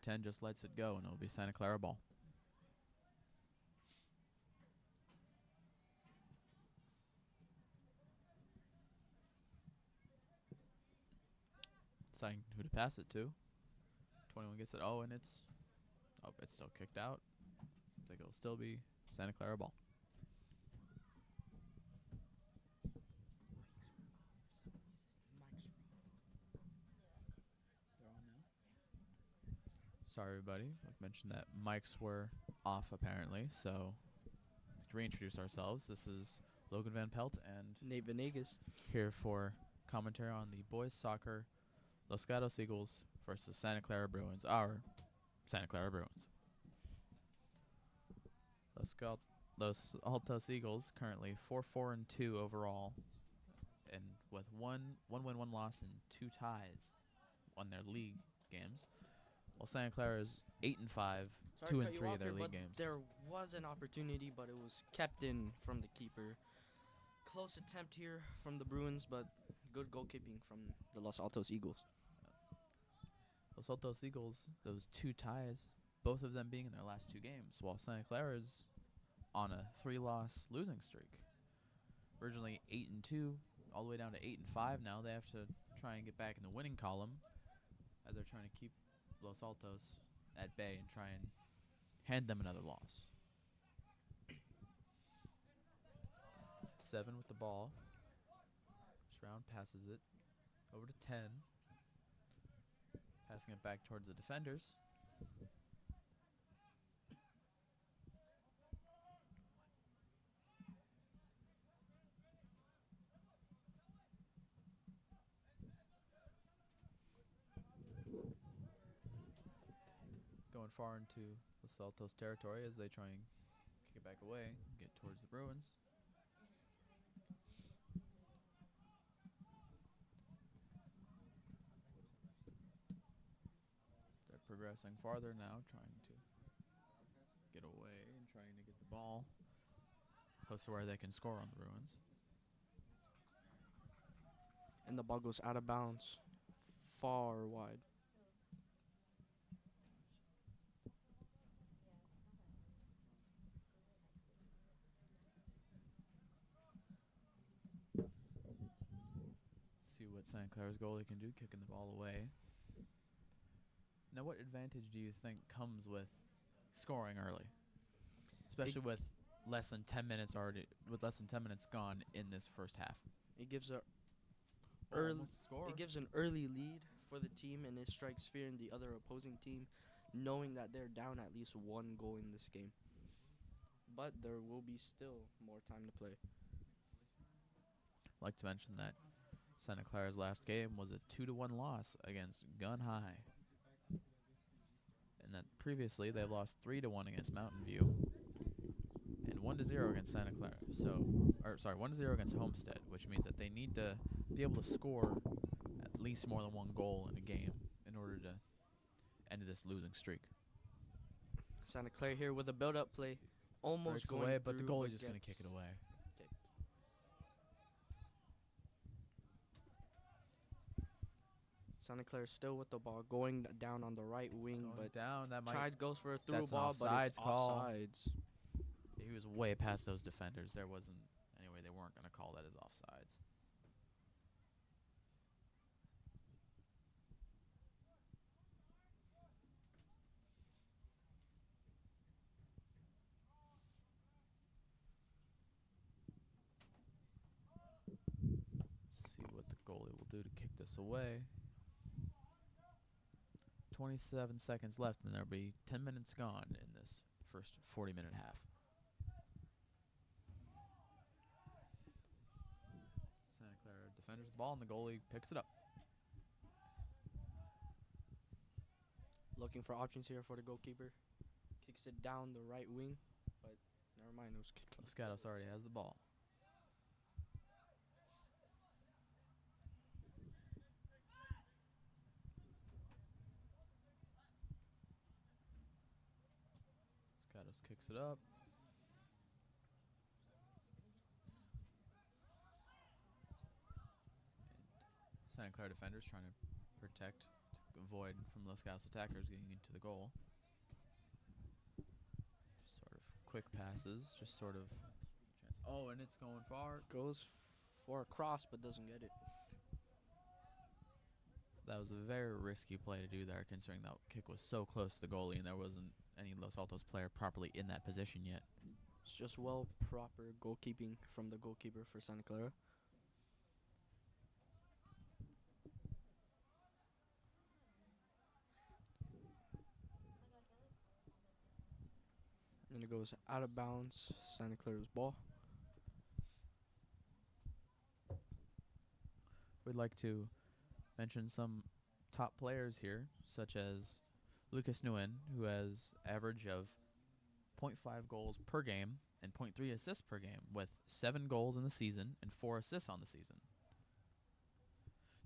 10 just lets it go, and it'll be Santa Clara ball. Deciding who to pass it to. 21 gets it. Oh, and it's still kicked out. Seems like it'll still be Santa Clara ball. Sorry, everybody. I've mentioned that mics were off, apparently. So, to reintroduce ourselves, this is Logan Van Pelt and Venegas here for commentary on the boys soccer Los Gatos Eagles versus Santa Clara Bruins, our Santa Clara Bruins. Los Altos Eagles currently 4-4-2 overall, and with one win, one loss, and 2 ties on their league games. While Santa Clara is 8-5, 2-3 of their league games. There was an opportunity, but it was kept in from the keeper. Close attempt here from the Bruins, but good goalkeeping from the Los Altos Eagles. Los Altos Eagles, those 2 ties, both of them being in their last 2 games, while Santa Clara is on a 3-loss losing streak. Originally 8-2, all the way down to 8-5 now. They have to try and get back in the winning column as they're trying to keep Los Altos at bay and try and hand them another loss. 7 with the ball. Shroud passes it over to 10. Passing it back towards the defenders. Going far into Los Altos territory as they try and kick it back away, get towards the Bruins. They're progressing farther now, trying to get away and trying to get the ball close to where they can score on the Bruins. And the ball goes out of bounds, far wide. See what Santa Clara's goalie can do, kicking the ball away. Now, what advantage do you think comes with scoring early, especially with less than 10 minutes gone in this first half? It gives an early lead for the team, and it strikes fear in the other opposing team, knowing that they're down at least 1 goal in this game. But there will be still more time to play. I'd like to mention that Santa Clara's last game was a 2-1 loss against Gun High. And that previously they lost 3-1 against Mountain View and 1-0 against Santa Clara. 1-0 against Homestead, which means that they need to be able to score at least more than 1 goal in a game in order to end this losing streak. Santa Clara here with a build-up play, almost breaks going away, through, but the goalie's just going to kick it away. Santa Clara still with the ball, going down on the right wing, but down, that goes for a through ball, but it's offsides. He was way past those defenders. There wasn't any way they weren't going to call that as offsides. Let's see what the goalie will do to kick this away. 27 seconds left, and there'll be 10 minutes gone in this first 40-minute half. Santa Clara defenders the ball, and the goalie picks it up. Looking for options here for the goalkeeper. Kicks it down the right wing, but never mind, it was kicked. Los Gatos already has the ball. Gatos kicks it up. And Santa Clara defenders trying to protect, to void from Los Gatos attackers getting into the goal. Sort of quick passes, just sort of chance. Oh, and it's going far. Goes for a cross but doesn't get it. That was a very risky play to do there, considering that kick was so close to the goalie and there wasn't any Los Altos player properly in that position yet. It's just proper goalkeeping from the goalkeeper for Santa Clara. And it goes out of bounds. Santa Clara's ball. We'd like to mention some top players here, such as Lucas Nguyen, who has average of 0.5 goals per game and 0.3 assists per game, with 7 goals in the season and 4 assists on the season.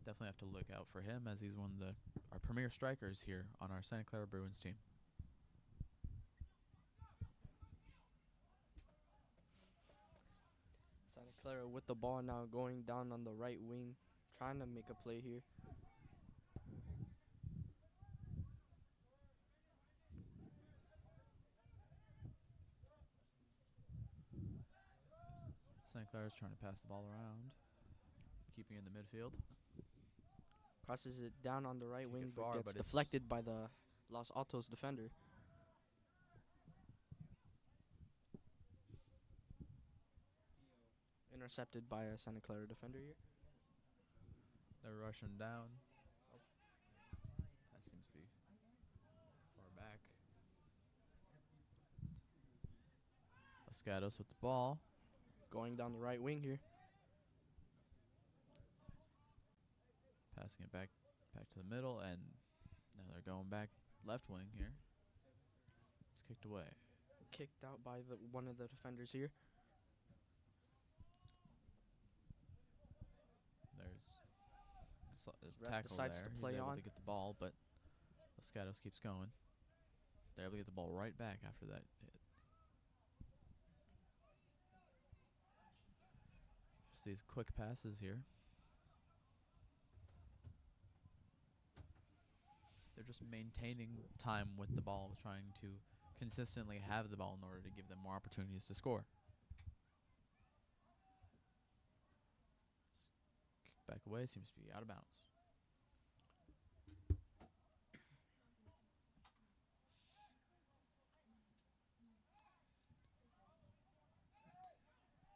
Definitely have to look out for him, as he's one of our premier strikers here on our Santa Clara Bruins team. Santa Clara with the ball now, going down on the right wing, trying to make a play here. St. Clair's trying to pass the ball around, keeping in the midfield. Crosses it down on the right Kick wing, it far, but but gets deflected by the Los Altos defender. Intercepted by a Santa Clara defender here. They're rushing down. Oh. That seems to be far back. Los Gatos with the ball. Going down the right wing here. Passing it back to the middle, and now they're going back left wing here. It's kicked away. Kicked out by one of the defenders here. There's Ref tackle decides there. to play He's able on. to get the ball, but Los Gatos keeps going. They're able to get the ball right back after that hit. Just these quick passes here. They're just maintaining time with the ball, trying to consistently have the ball in order to give them more opportunities to score. Kick back away, seems to be out of bounds.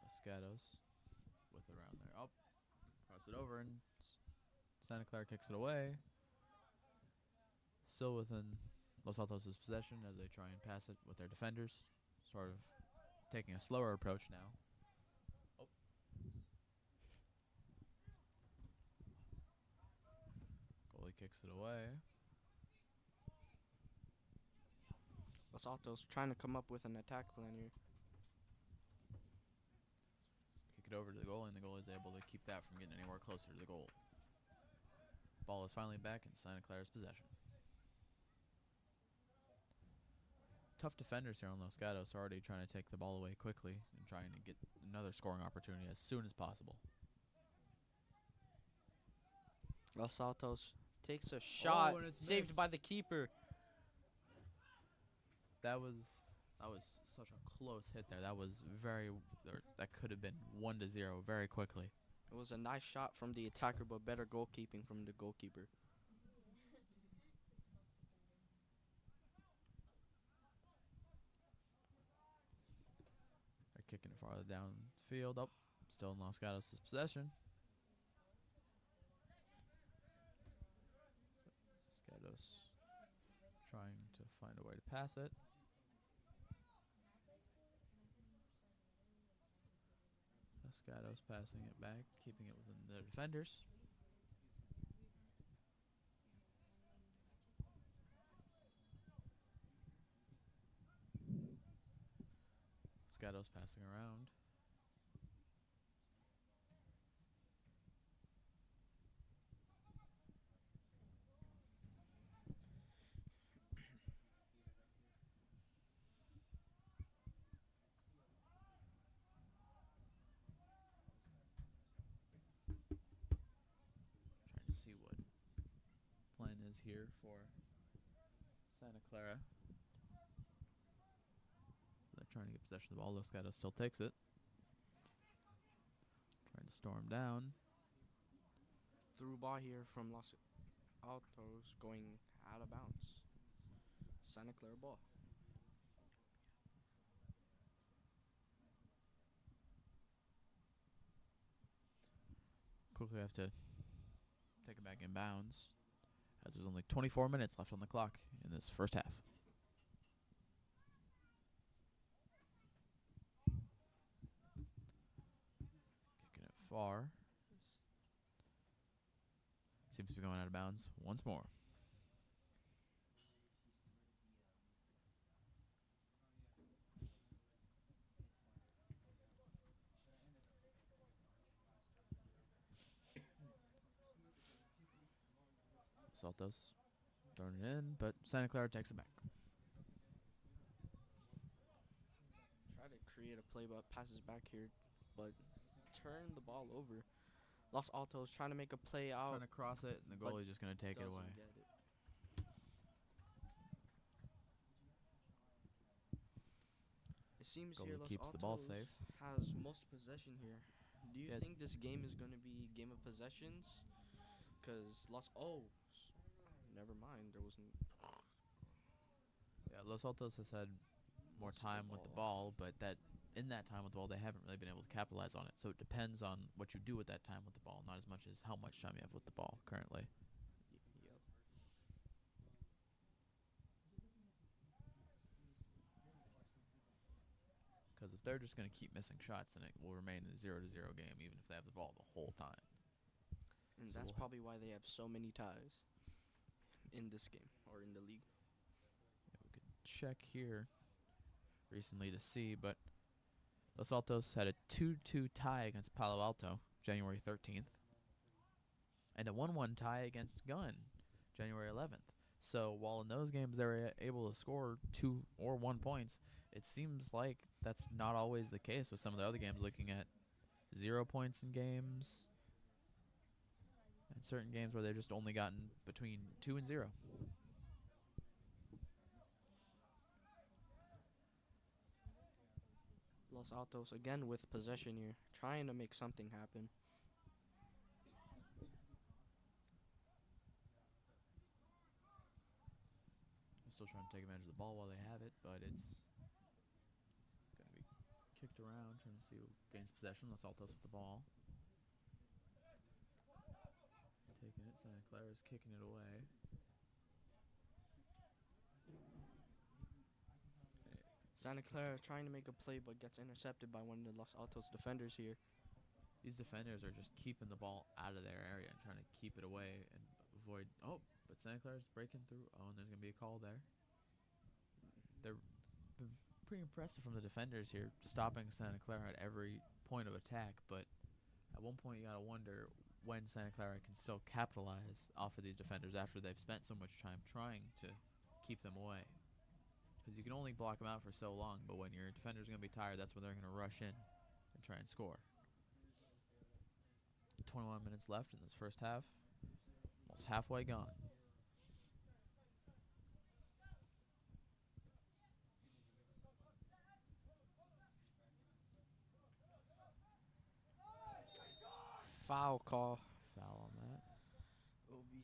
Los Gatos with it around there. Up, cross it over, and Santa Clara kicks it away. Still within Los Altos' possession as they try and pass it with their defenders. Sort of taking a slower approach now. Oh. Goalie kicks it away. Los Altos trying to come up with an attack plan here. Kick it over to the goalie, and the goalie is able to keep that from getting anywhere closer to the goal. Ball is finally back in Santa Clara's possession. Tough defenders here on Los Gatos, already trying to take the ball away quickly and trying to get another scoring opportunity as soon as possible. Los Altos takes a shot, and it's saved missed. by the keeper. That was such a close hit there. That could have been 1-0 very quickly. It was a nice shot from the attacker, but better goalkeeping from the goalkeeper. They're kicking it farther down the field. Up, still in Los Gatos' possession. Los Gatos trying to find a way to pass it. Los Gatos passing it back, keeping it within the defenders. Los Gatos passing around. Trying to see what plan is here for Santa Clara. They're trying to get possession of the ball. Loscado still takes it. Trying to storm down. Through ball here from Los Altos going out of bounds. Santa Clara ball. Quickly have to take it back in bounds, as there's only 24 minutes left on the clock in this first half. Kicking it far. Seems to be going out of bounds once more. Altos throwing it in, but Santa Clara takes it back. Try to create a play, but passes back here, but turn the ball over. Los Altos trying to make a play out. Trying to cross it, and the goalie's just going to take it away. Get it. It seems Goalie here Los keeps Altos the ball safe. has most possession here. Do you Yeah. think this game is going to be game of possessions? Because never mind. There wasn't. Yeah, Los Altos has had more time with the ball, but in that time with the ball, they haven't really been able to capitalize on it. So it depends on what you do with that time with the ball, not as much as how much time you have with the ball currently. Yep. Because if they're just going to keep missing shots, then it will remain a 0-0 game, even if they have the ball the whole time. And So that's we'll probably why they have so many ties in this game or in the league. Yeah, we could check here recently to see, but Los Altos had a 2-2 tie against Palo Alto, January 13th, and a 1-1 tie against Nguyen, January 11th. So while in those games they were able to score 2 or 1 points, it seems like that's not always the case with some of the other games, looking at 0 points in games, and certain games where they've just only gotten between 2 and 0. Los Altos again with possession here, trying to make something happen. Still trying to take advantage of the ball while they have it, but it's going to be kicked around, trying to see who gains possession. Los Altos with the ball. Taking it, Santa Clara's kicking it away. Santa Clara trying to make a play but gets intercepted by one of the Los Altos defenders here. These defenders are just keeping the ball out of their area and trying to keep it away and avoid. Oh, but Santa Clara's breaking through. Oh, and there's going to be a call there. They're pretty impressive from the defenders here, stopping Santa Clara at every point of attack. But at one point, you got to wonder when Santa Clara can still capitalize off of these defenders after they've spent so much time trying to keep them away. Because you can only block them out for so long, but when your defender's going to be tired, that's when they're going to rush in and try and score. 21 minutes left in this first half. Almost halfway gone. Foul call. Foul on that. Will be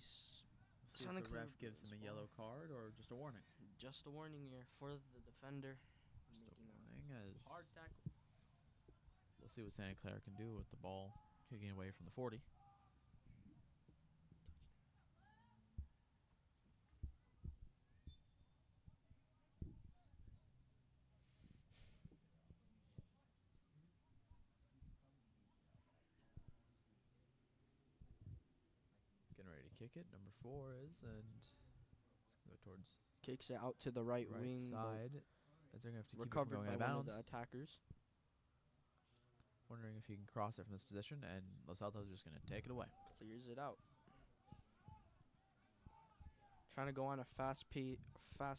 See if the ref gives him a yellow card or just a warning. Just a warning here for the defender. Just a warning as Hard tackle. we'll see what Santa Clara can do with the ball kicking away from the 40. Getting ready to kick it. Number 4 is, and go towards Kicks it out to the right wing. side. As they're going to have to keep it from Recovered going by out of one bounds. of the attackers. Wondering if he can cross it from this position, and Los Altos are just going to take it away. Clears it out. Trying to go on a fast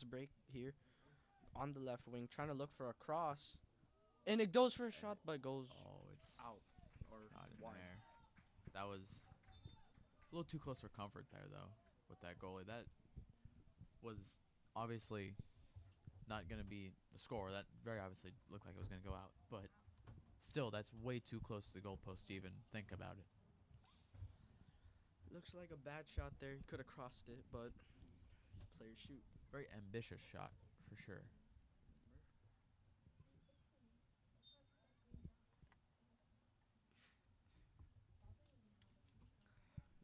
break here on the left wing. Trying to look for a cross. And it goes for a shot, but goes It's out. Or not in wide. there. That was a little too close for comfort there, though. with that goalie. That was obviously not going to be the score. That very obviously looked like it was going to go out. But still, that's way too close to the goalpost to even think about it. Looks like a bad shot there. He could have crossed it, but players shoot. Very ambitious shot, for sure.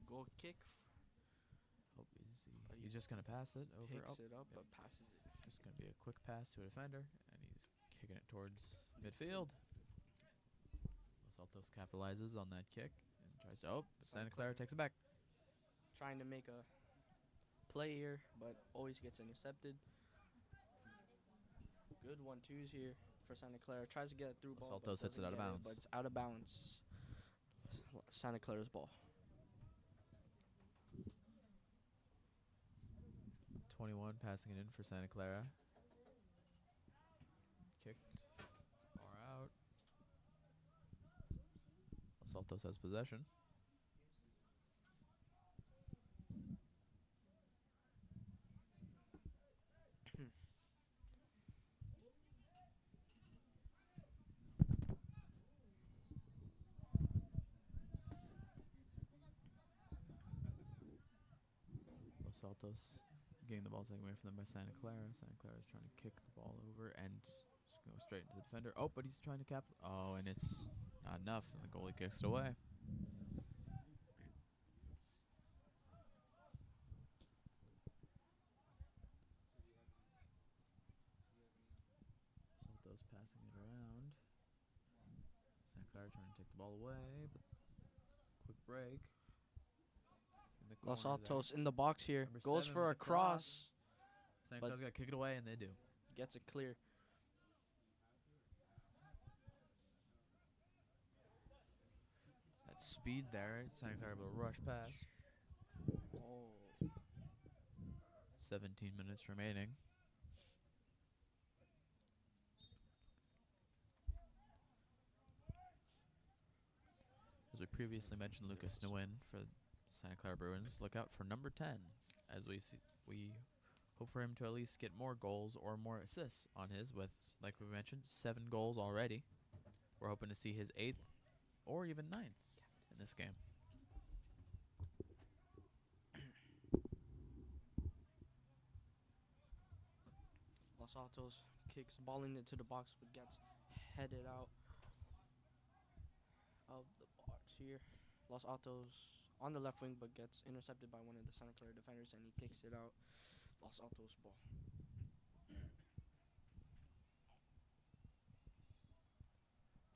Goal kick. Oh, he's just going to pass it over. Picks it up, but passes it. Just going to be a quick pass to a defender, and he's kicking it towards midfield. Los Altos capitalizes on that kick and tries to. Oh, Santa Clara takes it back. Trying to make a play here, but always gets intercepted. Good 1-2s here for Santa Clara. Tries to get a through ball. Los Altos hits it out of bounds. But it's out of bounds. Santa Clara's ball. 21 passing it in for Santa Clara. Kicked far out. Los Altos has possession. Los Altos getting the ball taken away from them by Santa Clara. Santa Clara is trying to kick the ball over and just go straight into the defender. Oh, but he's trying to cap. Oh, and it's not enough. And the goalie kicks it away. Altos passing it around. Santa Clara trying to take the ball away, but quick break. Los Altos in the box here. Goes for a cross. Santa Clara's got to kick it away, and they do. Gets it clear. That speed there. Santa Clara able to rush past. Oh. 17 minutes remaining. As we previously mentioned, Lucas Nguyen for Santa Clara Bruins. Look out for number 10, as we hope for him to at least get more goals or more assists on his, with, like we mentioned, 7 goals already. We're hoping to see his 8th or even 9th in this game. Los Altos kicks the ball into the box, but gets headed out of the box here. Los Altos on the left wing, but gets intercepted by one of the Santa Clara defenders, and he kicks it out. Los Altos ball.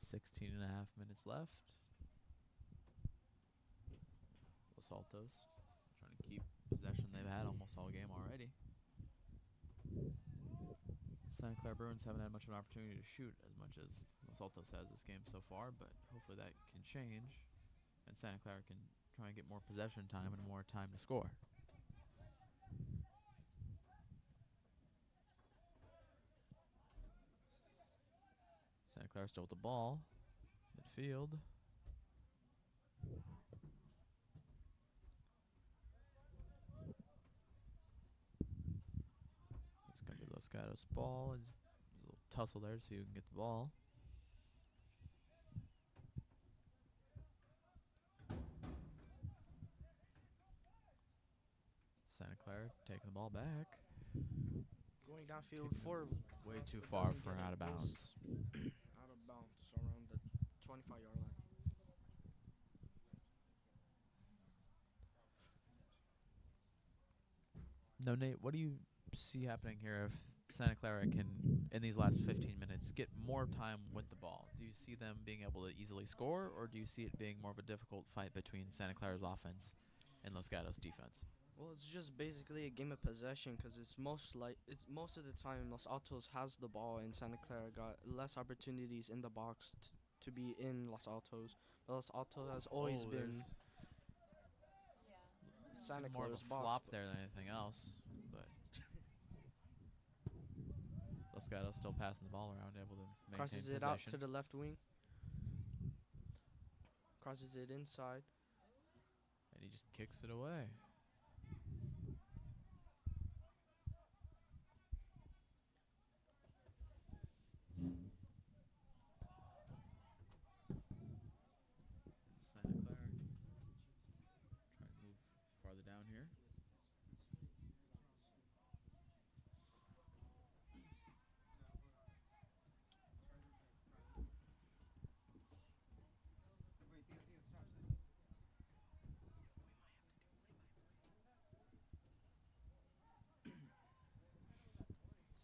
16.5 minutes left. Los Altos trying to keep possession they've had almost all game already. Santa Clara Bruins haven't had much of an opportunity to shoot as much as Los Altos has this game so far, but hopefully that can change, and Santa Clara can try and get more possession time and more time to score. Santa Clara still with the ball. Midfield. It's going to be Los Gatos' ball. It's a little tussle there to see who can get the ball. Santa Clara taking the ball back. Going downfield for way too far for out of bounds. Out of bounds around the 25-yard line. No, Nate, what do you see happening here if Santa Clara can, in these last 15 minutes, get more time with the ball? Do you see them being able to easily score, or do you see it being more of a difficult fight between Santa Clara's offense and Los Gatos' defense? Well, it's just basically a game of possession, because it's most of the time Los Altos has the ball, and Santa Clara got less opportunities in the box to be in Los Altos. Los Altos has always been Santa more of Clara's a box. flop there than anything else, but Los Gatos still passing the ball around, able to maintain Crosses possession. it out to the left wing. Crosses it inside. And he just kicks it away.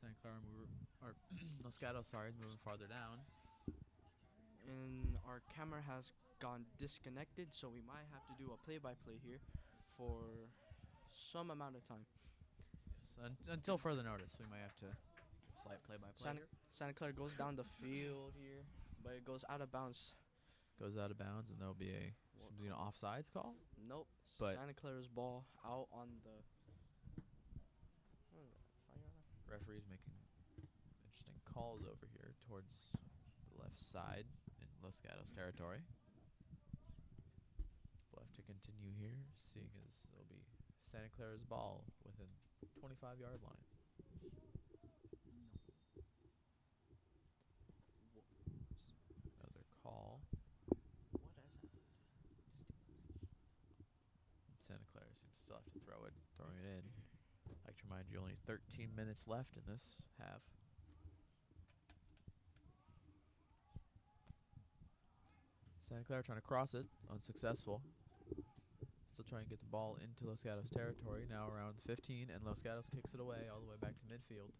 Santa Clara or Los Gatos, sorry, is moving farther down. And our camera has gone disconnected, so we might have to do a play-by-play here for some amount of time. Yes, until further notice, we might have to slight play-by-play. Santa Clara goes down the field here, but it goes out of bounds. Goes out of bounds, and there'll be an offsides call. Nope. But Santa Clara's ball out on the. Referee's making interesting calls over here towards the left side in Los Gatos territory. We'll have to continue here, seeing as it'll be Santa Clara's ball within 25-yard line. Another call. What has happened? Santa Clara seems to still have to throwing it in. I'd like to remind you, only 13 minutes left in this half. Santa Clara trying to cross it, unsuccessful. Still trying to get the ball into Los Gatos territory, now around 15, and Los Gatos kicks it away all the way back to midfield.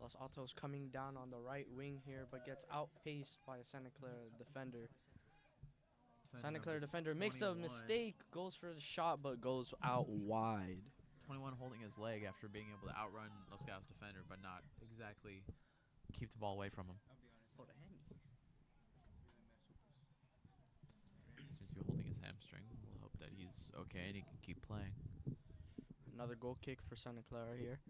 Los Altos coming down on the right wing here, but gets outpaced by a Santa Clara defender. Santa Clara defender makes a mistake, goes for the shot, but goes out wide. 21 holding his leg after being able to outrun Los Gatos defender, but not exactly keep the ball away from him. Seems to be holding his hamstring. We'll hope that he's okay and he can keep playing. Another goal kick for Santa Clara here.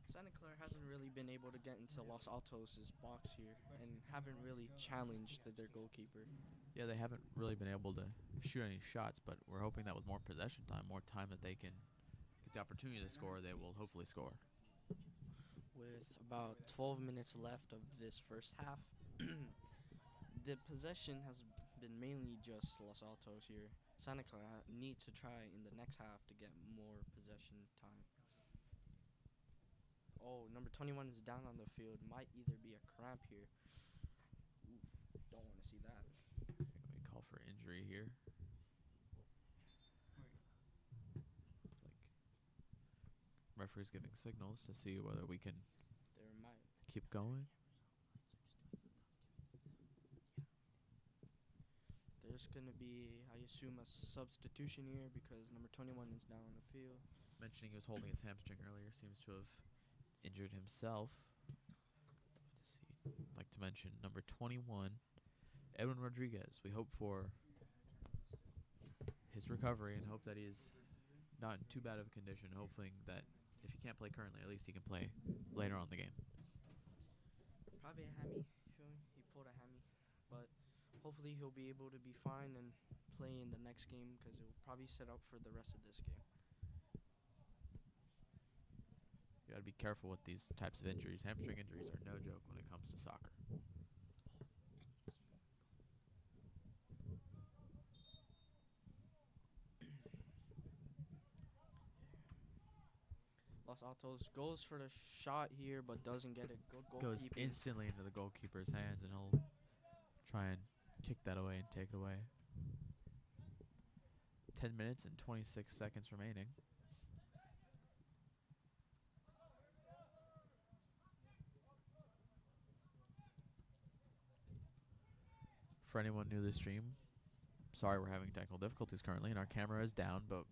Santa Clara hasn't really been able to get into Los Altos' box here and haven't really challenged their goalkeeper. Yeah, they haven't really been able to shoot any shots, but we're hoping that with more possession time, more time that they can get the opportunity to score, they will hopefully score. With about 12 minutes left of this first half, the possession has been mainly just Los Altos here. Santa Clara needs to try in the next half to get more possession time. Oh, number 21 is down on the field. Might either be a cramp here. Oof, don't want to see that. We call for injury here. Like referee's giving signals to see whether we can keep going. There's going to be, I assume, a substitution here because number 21 is down on the field. Mentioning he was holding his hamstring earlier, seems to have injured himself. I'd like to mention number 21, Edwin Rodriguez. We hope for his recovery and hope that he's not in too bad of a condition, hoping that if he can't play currently, at least he can play later on in the game. Probably a hammy. He pulled a hammy. But hopefully he'll be able to be fine and play in the next game because it will probably set up for the rest of this game. You got to be careful with these types of injuries. Hamstring injuries are no joke when it comes to soccer. Los Altos goes for the shot here, but doesn't get it. Good goal Goes keeping. instantly into the goalkeeper's hands, and he'll try and kick that away and take it away. 10 minutes and 26 seconds remaining. For anyone new to the stream, sorry we're having technical difficulties currently, and our camera is down, but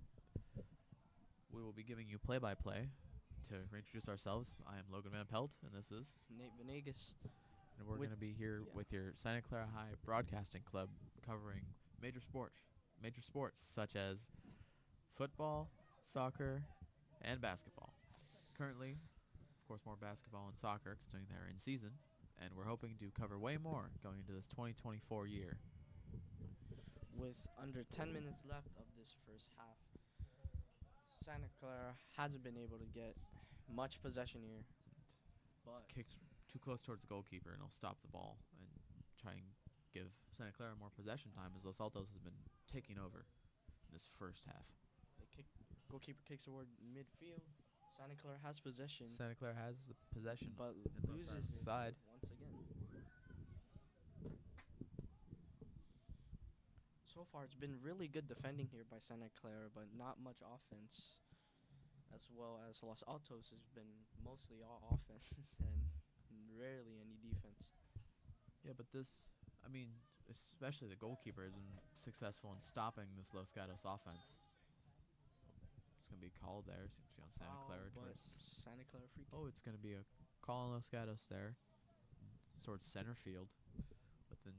we will be giving you play-by-play. To reintroduce ourselves, I am Logan Van Pelt, and this is Nate Venegas. And we're going to be here with your Santa Clara High Broadcasting Club covering major sports such as football, soccer, and basketball. Currently, of course, more basketball and soccer, considering they're in season, and we're hoping to cover way more going into this 2024 year. With under 10 minutes left of this first half, Santa Clara hasn't been able to get much possession here. But kicked too close towards the goalkeeper, and he'll stop the ball and try and give Santa Clara more possession time as Los Altos has been taking over this first half. Goalkeeper kicks toward midfield. Santa Clara has possession. Santa Clara has the possession, but loses it side once again. So far, it's been really good defending here by Santa Clara, but not much offense. As well as Los Altos has been mostly all offense and rarely any defense. Yeah, but this, I mean, especially the goalkeeper has been successful in stopping this Los Gatos offense. It's going to be called there. Seems to be on Santa Clara But towards. Santa Clara free kick. Oh, it's going to be a call on Los Gatos there. Towards center field. Within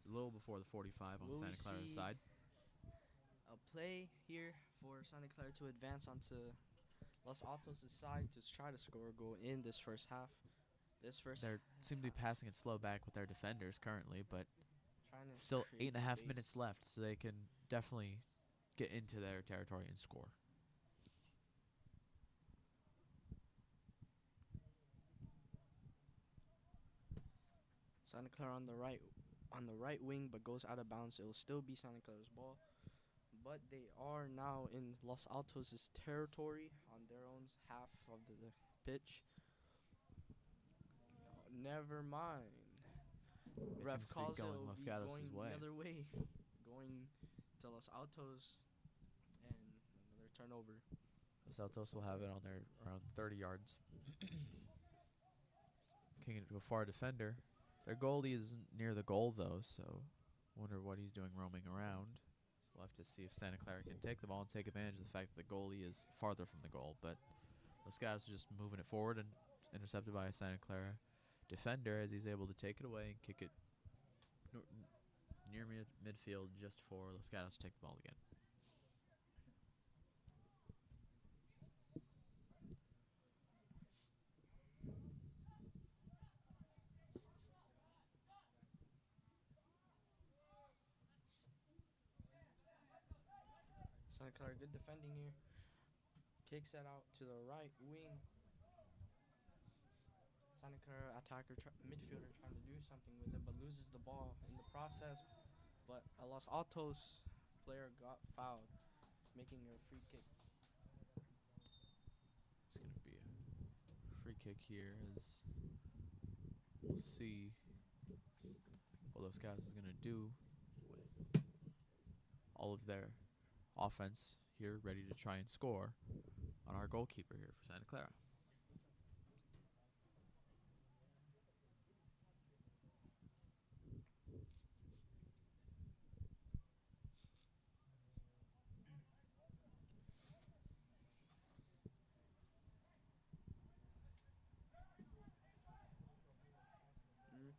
a little before the 45 on Will we Santa Clara's see side. a play here for Santa Clara to advance onto Los Altos' side to try to score a goal in this first half. They seem to be passing it slow back with their defenders currently, but trying to still create 8.5 space. minutes left, so they can definitely get into their territory and score. Santa Clara on the right wing, but goes out of bounds. It will still be Santa Clara's ball, but they are now in Los Altos' territory on their own half of the pitch. Never mind. Ref seems to be calls it going will Los be Gatos' going way. the other way, going to Los Altos, and another turnover. Los Altos will have it on their around 30 yards. Kicking it to a far defender. Their goalie is near the goal, though, so wonder what he's doing roaming around. So we'll have to see if Santa Clara can take the ball and take advantage of the fact that the goalie is farther from the goal. But Los Gatos are just moving it forward, and it's intercepted by a Santa Clara defender as he's able to take it away and kick it near midfield just for Los Gatos to take the ball again. Santa Clara good defending here. Kicks it out to the right wing. Santa Clara midfielder trying to do something with it, but loses the ball in the process. But a Los Altos player got fouled, making a free kick. It's going to be a free kick here as we'll see what Los Gatos is going to do with all of their offense here ready to try and score on our goalkeeper here for Santa Clara. Mm.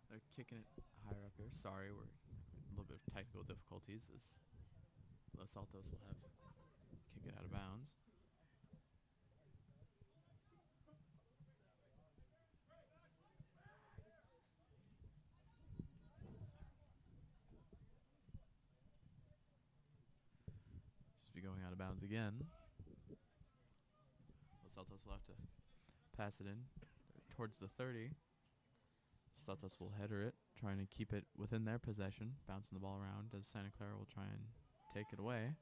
They're kicking it higher up here. Sorry, we're having a little bit of technical difficulties as Los Altos will have kick it out of bounds. This will be going out of bounds again. Los Altos will have to pass it in towards the 30. Los Altos will header it, trying to keep it within their possession, bouncing the ball around as Santa Clara will try and take it away.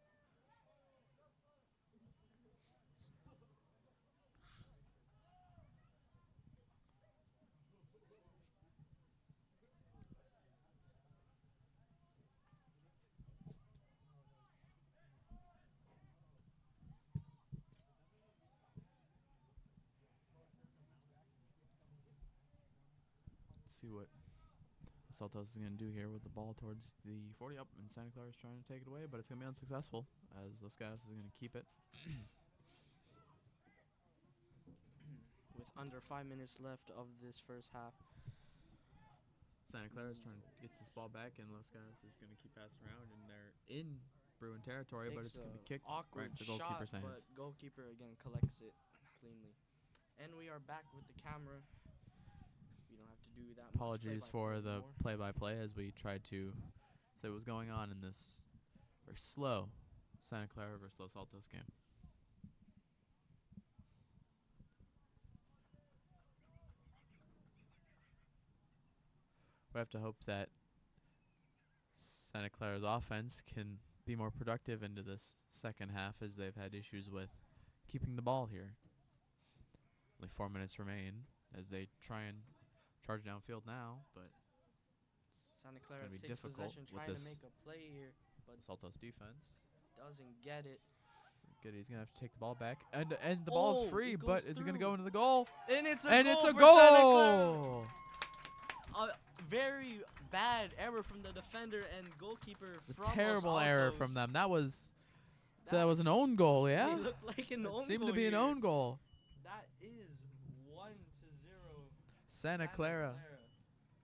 Let's see what Altos is going to do here with the ball towards the 40 up, and Santa Clara is trying to take it away, but it's going to be unsuccessful as Los Gatos is going to keep it. With under 5 minutes left of this first half. Santa Clara is trying to get this ball back, and Los Gatos is going to keep passing around, and they're in Bruin territory, but it's going to be kicked right to the goalkeeper's shot, hands. But goalkeeper again collects it cleanly. And we are back with the camera. We don't have to do that. Apologies for the anymore. play-by-play as we tried to say what was going on in this very slow Santa Clara versus Los Altos game. We have to hope that Santa Clara's offense can be more productive into this second half, as they've had issues with keeping the ball here. Only 4 minutes remain as they try and charge downfield now, but Santa Clara gonna be takes difficult possession, with trying to this make a play here, but Altos defense. doesn't get it. Good, he's gonna have to take the ball back, and the ball's Oh, free, it but goes is it gonna through. go into the goal? And it's a And goal it's a for Santa goal! Clara. A very bad error from the defender and goalkeeper. It's a from Los terrible error Altos. from them. That was an own goal, yeah. It looked like an It own seemed goal to be an here. own goal. That is 1-0. Santa Clara.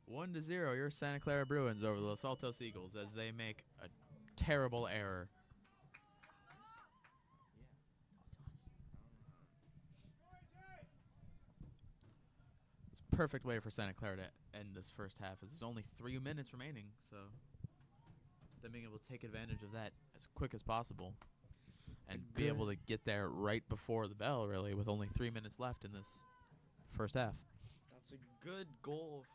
1-0. Your Santa Clara Bruins over the Los Altos Eagles as they make a terrible error. It's a perfect way for Santa Clara to end this first half, as there's only 3 minutes remaining. So them being able to take advantage of that as quick as possible and be able to get there right before the bell, really, with only 3 minutes left in this first half. That's a good goal,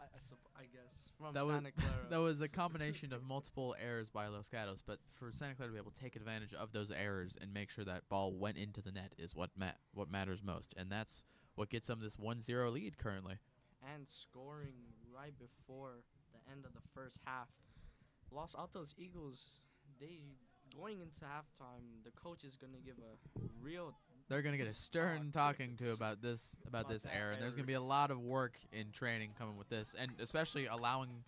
I guess, from That was Santa Clara. that was a combination of multiple errors by Los Gatos, but for Santa Clara to be able to take advantage of those errors and make sure that ball went into the net is what matters most, and that's what gets them this 1-0 lead currently. And scoring right before the end of the first half. Los Altos Eagles, going into halftime, the coach is going to give a real... They're going to get a stern talking to about this error, and there's going to be a lot of work in training coming with this, and especially allowing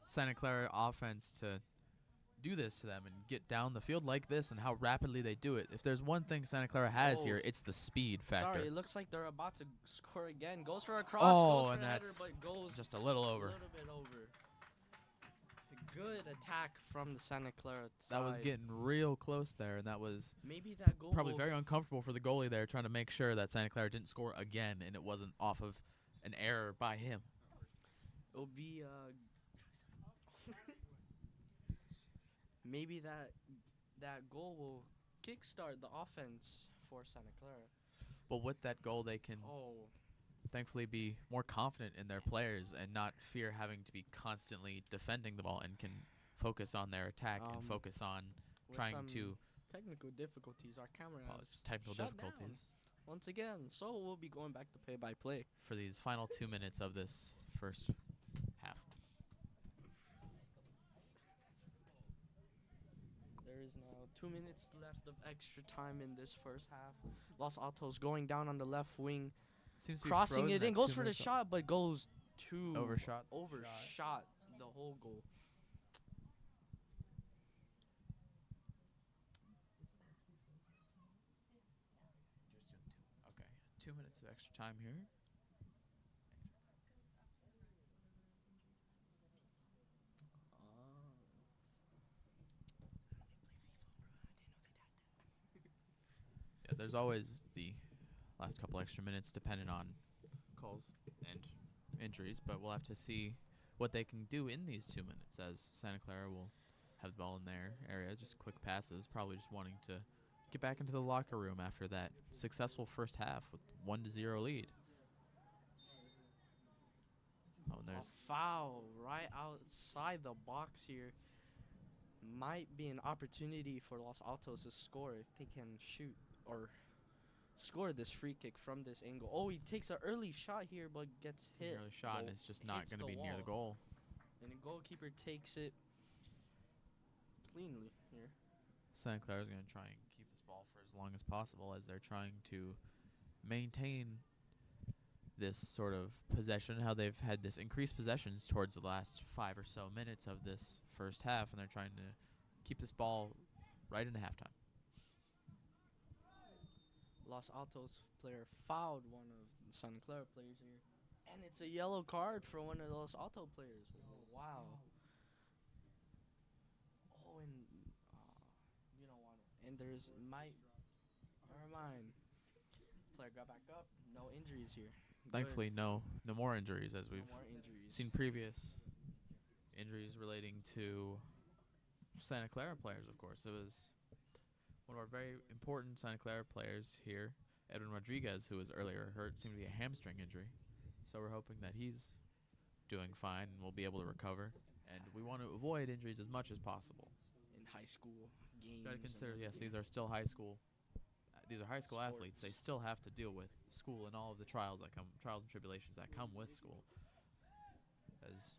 Santa Clara offense to do this to them and get down the field like this and how rapidly they do it. If there's one thing Santa Clara has here, it's the speed factor. Sorry, it looks like they're about to score again. Goes for a cross, Oh, goes for and a header, that's but goes just a little over. A little bit over. A good attack from the Santa Clara side. That was getting real close there, and that was maybe that goal probably very uncomfortable for the goalie there, trying to make sure that Santa Clara didn't score again and it wasn't off of an error by him. It'll be maybe that goal will kickstart the offense for Santa Clara. But with that goal, they can thankfully be more confident in their players and not fear having to be constantly defending the ball, and can focus on their attack and focus on trying to technical difficulties. Our camera has technical shut difficulties down once again, so we'll be going back to play-by-play for these final 2 minutes of this first half. There is now 2 minutes left of extra time in this first half. Los Altos going down on the left wing, Seems to be crossing frozen it in, at goes 2 for the minutes shot, but goes too overshot the whole goal. Okay, 2 minutes of extra time here. Yeah, there's always the last couple extra minutes depending on calls and injuries, but we'll have to see what they can do in these 2 minutes, as Santa Clara will have the ball in their area, just quick passes, probably just wanting to get back into the locker room after that successful first half with 1-0 lead. Oh, and there's a foul right outside the box here. Might be an opportunity for Los Altos to score if they can shoot or score this free kick from this angle. Oh, he takes an early shot here, but gets hit. early shot, and it's just not going to be near the goal. And the goalkeeper takes it cleanly here. Santa Clara is going to try and keep this ball for as long as possible, as they're trying to maintain this sort of possession, how they've had this increased possessions towards the last 5 or so minutes of this first half, and they're trying to keep this ball right into halftime. Los Altos player fouled one of the Santa Clara players here. And it's a yellow card for one of the Los Altos players. Wow. Oh, and you don't want it. And there's never mind. Player got back up. No injuries here. Thankfully, no more injuries, as we've seen previous injuries relating to Santa Clara players, of course. It was one of our very important Santa Clara players here, Edwin Rodriguez, who was earlier hurt, seemed to be a hamstring injury. So we're hoping that he's doing fine and will be able to recover. And we want to avoid injuries as much as possible. In high school games. Got to and consider, yes, everything. these are still high school. These are high school athletes. They Sports. still have to deal with school and all of the trials and tribulations that come with school. As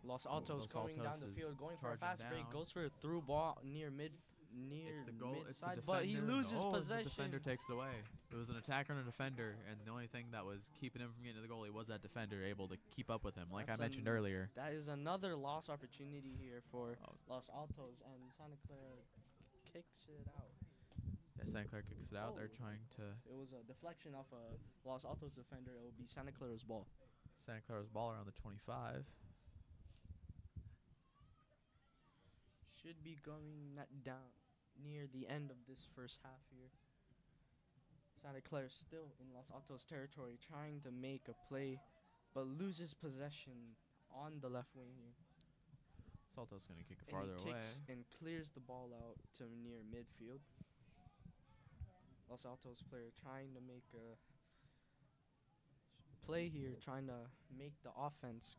Los Altos Los going down Altos the is field, going for a charging fast break, down. goes for a through ball near it's the goal. It's the mid-side, defender. but he loses The possession. defender takes it away. It was an attacker and a defender, and the only thing that was keeping him from getting to the goalie was that defender able to keep up with him, like That's I mentioned earlier. That is another lost opportunity here for Oh. Los Altos, and Santa Clara kicks it out. Yeah, Santa Clara kicks it out. They're Oh. trying to. It was a deflection off a Los Altos defender. It will be Santa Clara's ball. Santa Clara's ball around the 25. Should be going down near the end of this first half here. Santa Clara still in Los Altos territory, trying to make a play, but loses possession on the left wing here. Salto's going to kick it And farther he away. kicks and clears the ball out to near midfield. Los Altos player trying to make a play here, trying to make the offense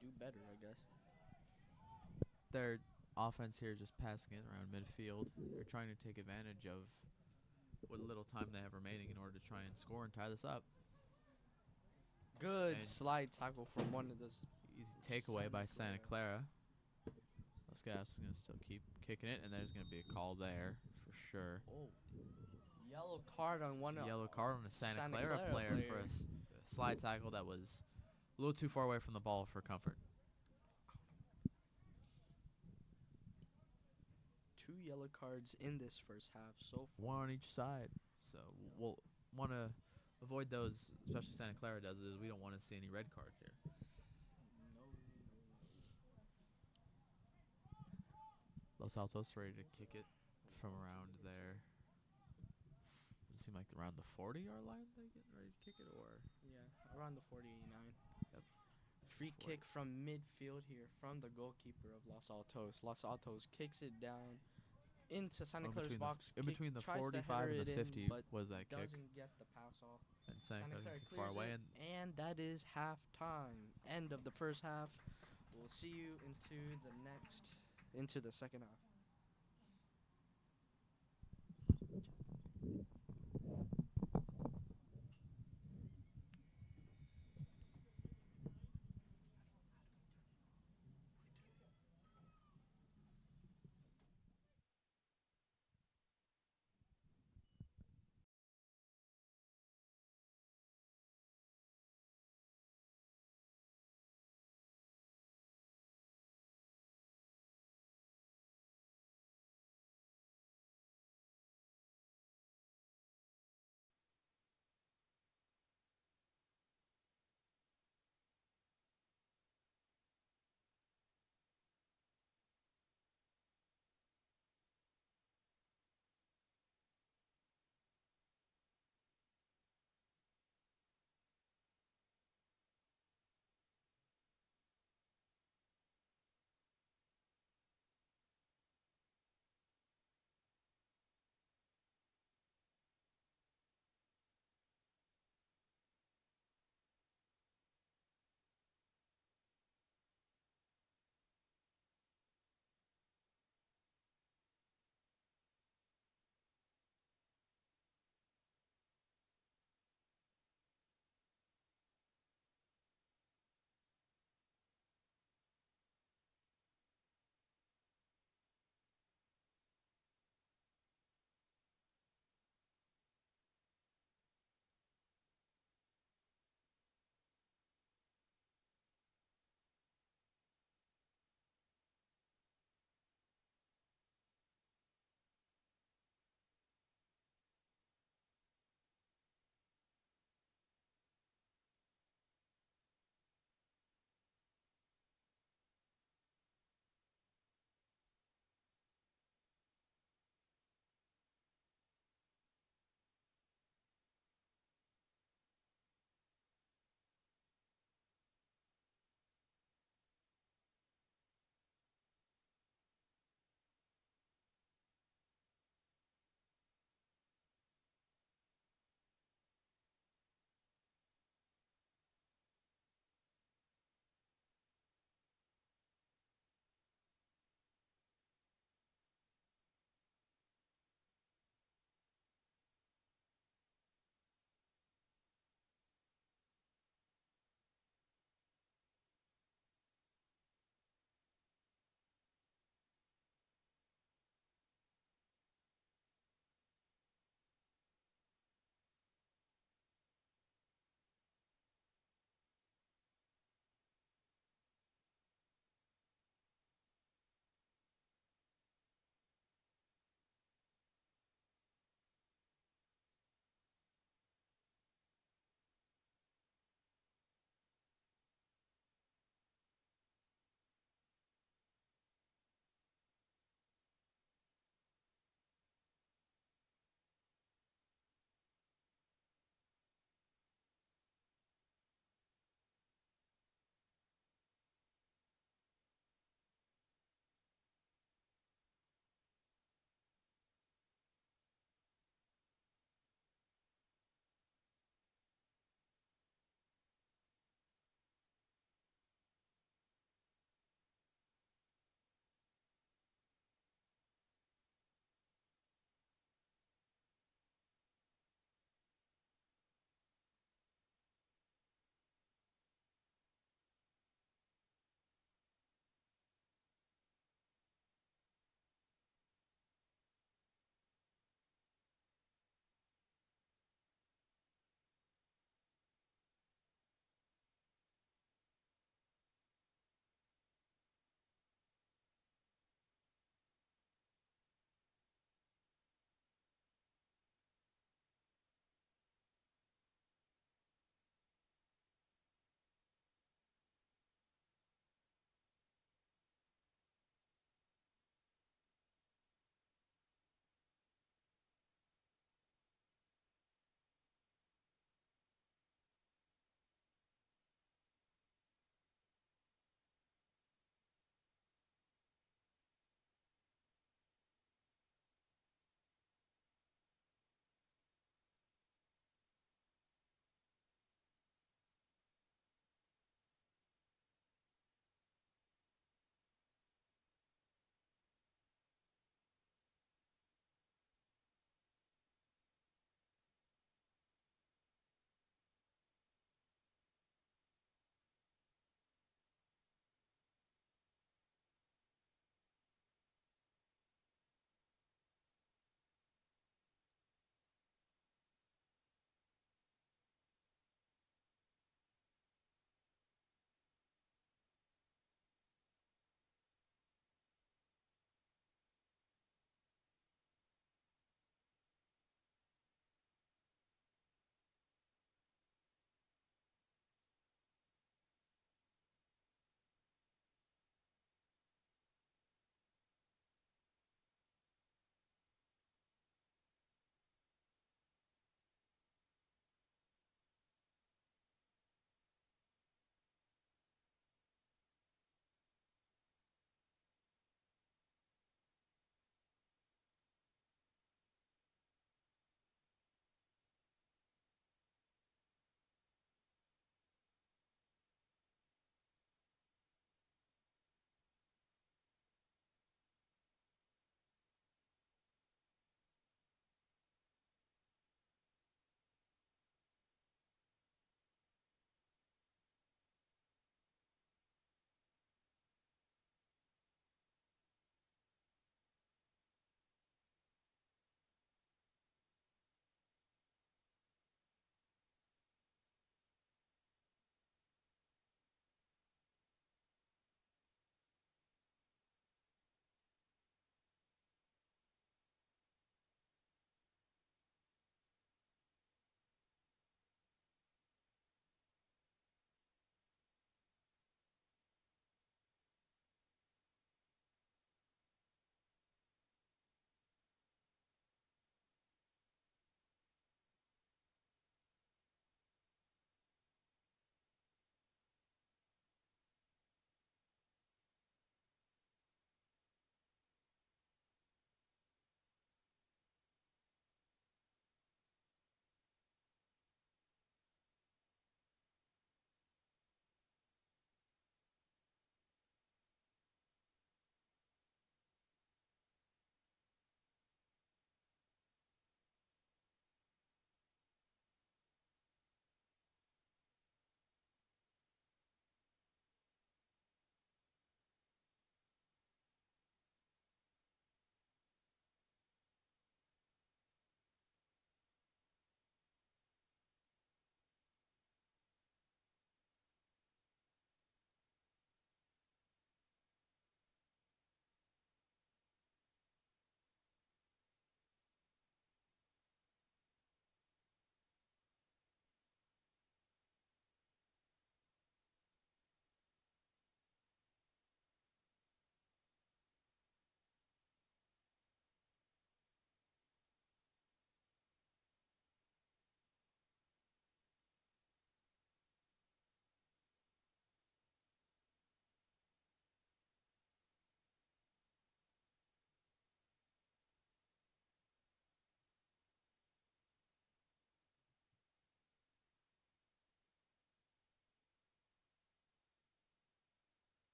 do better, I guess. Their offense here just passing it around midfield. They're trying to take advantage of what little time they have remaining in order to try and score and tie this up. Good And slide tackle from one of the Easy takeaway by Santa Clara. Los Gas is going to still keep kicking it, and there's going to be a call there for sure. yellow card on one of Yellow card on a Santa Santa Clara Clara player for player. a slide tackle that was a little too far away from the ball for comfort. 2 yellow cards in this first half so far. One on each side. So we'll want to avoid those, especially Santa Clara does, is we don't want to see any red cards here. Los Altos ready to kick it from around there. It seemed like around the 40-yard line they getting ready to kick it, or Yeah, around the 49. Yep. Free 40. kick from midfield here from the goalkeeper of Los Altos. Los Altos kicks it down into Santa Clara's box. In between the tries to 45 header and it the in, 50 but was that kick, doesn't get the pass off. and Santa Clara Clara kick far clears away, it, and that is halftime. End of the first half. We'll see you into the second half.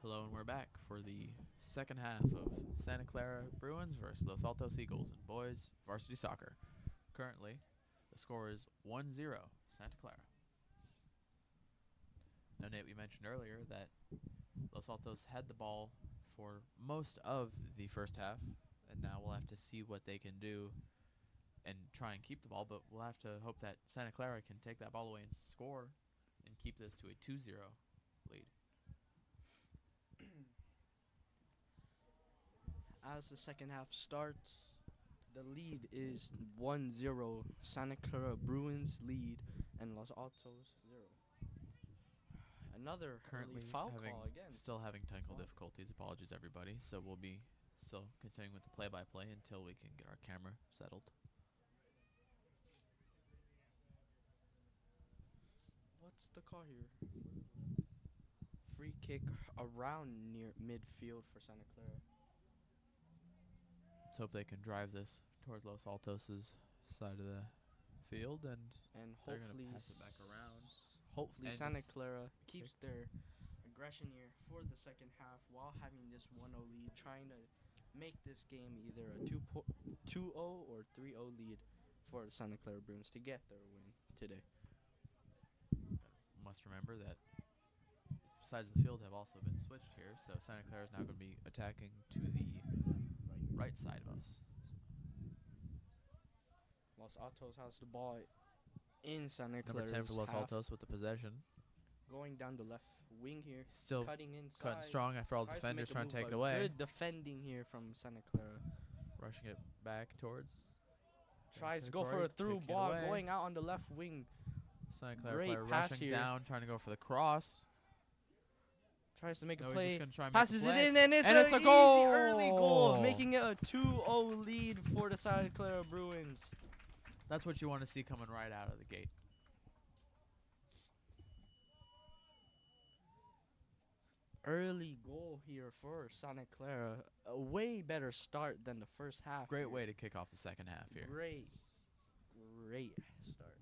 Hello, and we're back for the second half of Santa Clara Bruins versus Los Altos Eagles in boys varsity soccer. Currently, the score is 1-0 Santa Clara. Now, Nate, we mentioned earlier that Los Altos had the ball for most of the first half, and now we'll have to see what they can do and try and keep the ball, but we'll have to hope that Santa Clara can take that ball away and score and keep this to a 2-0 lead. As the second half starts, the lead is 1-0. Santa Clara Bruins lead and Los Altos 0. Another Currently early foul call again. still having technical difficulties. Apologies, everybody. So we'll be still continuing with the play-by-play until we can get our camera settled. What's the call here? Free kick around near midfield for Santa Clara. Let's hope they can drive this towards Los Altos' side of the field, and they're going to pass it back around. Hopefully And Santa it's Clara keeps their aggression here for the second half while having this 1-0 lead, trying to make this game either a 2-0 or 3-0 lead for the Santa Clara Bruins to get their win today. Must remember that sides of the field have also been switched here, so Santa Clara is now going to be attacking to the right side of us. Los Altos has the ball in Santa Number Clara's 10 for Los half, Altos with the possession. going down the left wing here, Still cutting inside. cutting strong after all Tries defenders make a trying to move, take it but away. Good defending here from Santa Clara. Rushing it back towards. Tries to go for a through taking it ball, away. going out on the left wing. Santa Clara Great player pass rushing here. down, trying to go for the cross. Tries to make No, a he's play. just going to try and Passes make a it play. in, and it's a easy goal! early goal, making it a 2-0 lead for the Santa Clara Bruins. That's what you want to see coming right out of the gate. Early goal here for Santa Clara. A way better start than the first half. Great here. way to kick off the second half here. Great start.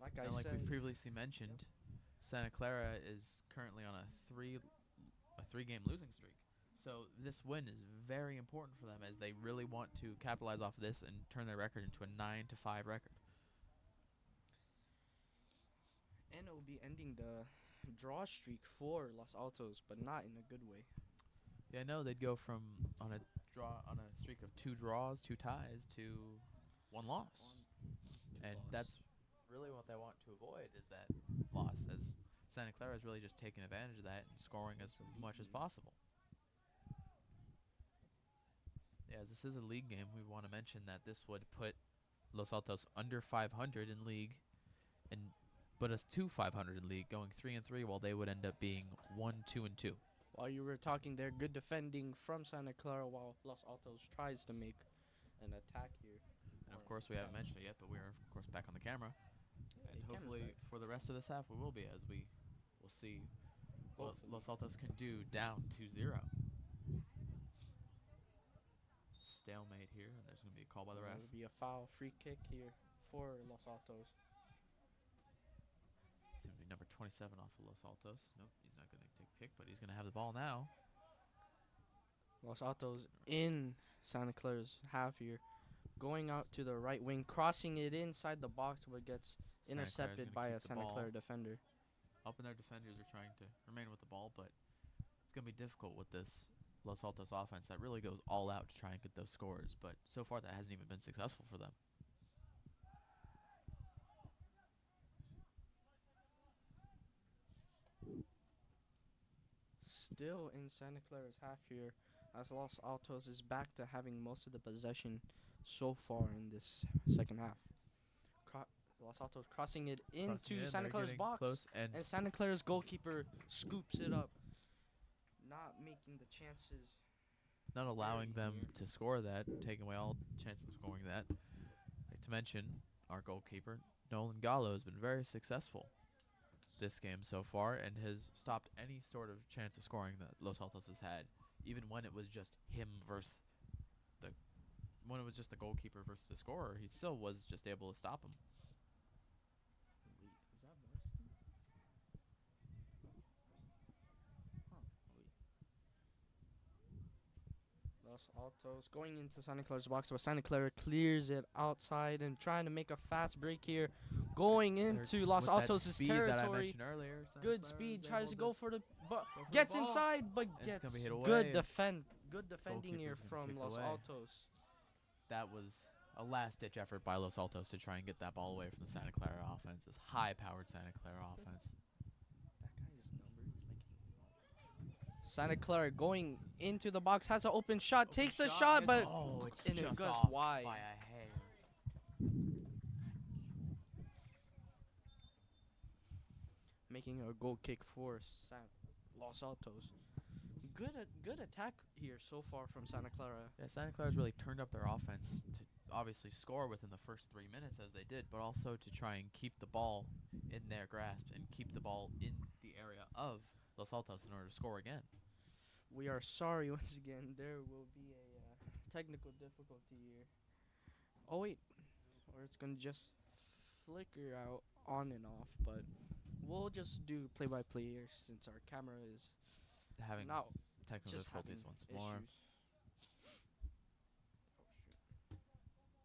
Like I And like said, we've previously mentioned, Santa Clara is currently on a three-game losing streak. So this win is very important for them as they really want to capitalize off of this and turn their record into a 9-5 record. and it will be ending the draw streak for Los Altos, but not in a good way. Yeah, no, they'd go from on a streak of 2 draws, 2 ties to 1 loss. And that's really what they want to avoid, is that loss, as Santa Clara is really just taking advantage of that and scoring as much as possible. Yeah, as this is a league game, we want to mention that this would put Los Altos under 500 in league and put us to 500 in league, going 3-3, while they would end up being 1-2-2. While you were talking there, good defending from Santa Clara while Los Altos tries to make an attack here. And of course, we haven't mentioned it yet, but we are, of course, back on the camera. And the camera's hopefully, back. for the rest of this half, we will be, as we will see what Hopefully. Los Altos can do down 2-0. Stalemate here, and there's going to be a call by the ref. There'll be a foul free kick here for Los Altos. It's going to be number 27 off of Los Altos. Nope, he's not going to take the kick, but he's going to have the ball now. Los Altos in Santa Clara's half here. Going out to the right wing, crossing it inside the box, but gets Santa Clara's intercepted gonna by keep a the Santa ball. Clara defender. Helping their defenders are trying to remain with the ball, but it's going to be difficult with this Los Altos offense that really goes all out to try and get those scores. But so far, that hasn't even been successful for them. Still in Santa Clara's half here, as Los Altos is back to having most of the possession so far in this second half. Los Altos crossing it into Santa Clara's box, close and Santa Clara's goalkeeper scoops it up, not making the chances. not allowing very them near. to score that, taking away all chances of scoring that. Like to mention, our goalkeeper, Nolan Gallo, has been very successful this game so far and has stopped any sort of chance of scoring that Los Altos has had, even when it was just him versus when it was just the goalkeeper versus the scorer. He still was just able to stop him. Wait, is that Marston? Los Altos going into Santa Clara's box, but Santa Clara clears it outside and trying to make a fast break here. Going into Los With that Altos' speed that I territory. mentioned earlier, Santa Good Clara speed, is tries able to go for the but go for the gets ball. inside, but And it's gets gonna be hit away. good defending here Goalkeeper's gonna from kick Los away. Altos. That was a last-ditch effort by Los Altos to try and get that ball away from the Santa Clara offense. This high-powered Santa Clara offense. Santa Clara going into the box, has an open shot, Open takes a shot, but it's and it just goes off wide. by a hair. Making a goal kick for Los Altos. Good attack here so far from Santa Clara. Yeah, Santa Clara's really turned up their offense to obviously score within the first 3 minutes as they did, but also to try and keep the ball in their grasp and keep the ball in the area of Los Altos in order to score again. We are sorry once again. There will be a technical difficulty here. Oh wait, or it's gonna just flicker out on and off. But we'll just do play-by-play here since our camera is Having now technical just difficulties having once more. issues.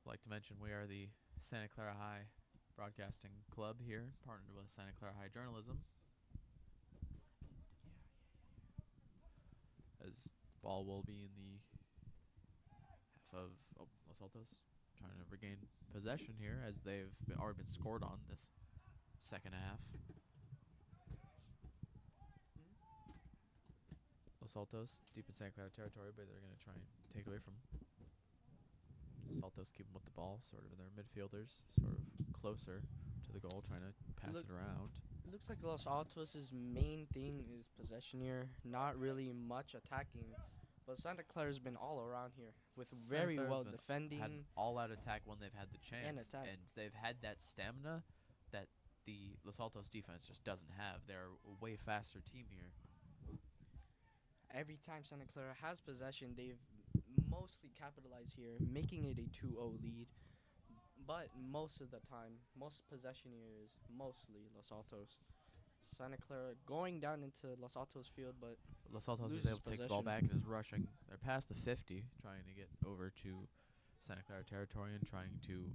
I'd like to mention we are the Santa Clara High Broadcasting Club here, partnered with Santa Clara High Journalism. As the ball will be in the half of Los Altos, trying to regain possession here as they've already been scored on this second half. Los Altos deep in Santa Clara territory, but they're going to try and take it away from Los Altos, keep them with the ball, sort of in their midfielders, sort of closer to the goal, trying to pass it around. It looks like Los Altos' main thing is possession here, not really much attacking. But Santa Clara's been all around here with Santa very Clara's well been defending. Had all-out attack when they've had the chance, attack. and they've had that stamina that the Los Altos defense just doesn't have. They're a way faster team here. Every time Santa Clara has possession, they've mostly capitalized here, making it a 2-0 lead. But most of the time, most possession here is mostly Los Altos. Santa Clara going down into Los Altos field, but Los Altos is loses able to take the ball back possession. and is rushing. They're past the 50, trying to get over to Santa Clara territory and trying to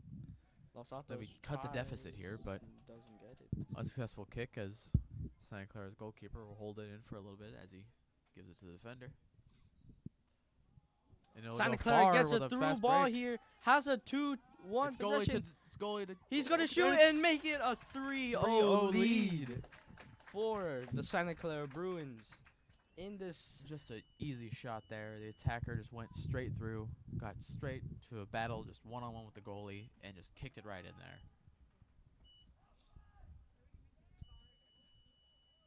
Los Altos maybe cut the deficit tries here, but and doesn't get it. unsuccessful kick as Santa Clara's goalkeeper will hold it in for a little bit as he gives it to the defender. And it'll Santa go Clara far gets with a through fast ball break. here, has a 2-1 It's goalie possession. it's goalie to He's going to shoot it's and make it a 3-0 3-0 lead for the Santa Clara Bruins. In this, just an easy shot there. The attacker just went straight through, got straight to a battle, just one-on-one with the goalie, and just kicked it right in there.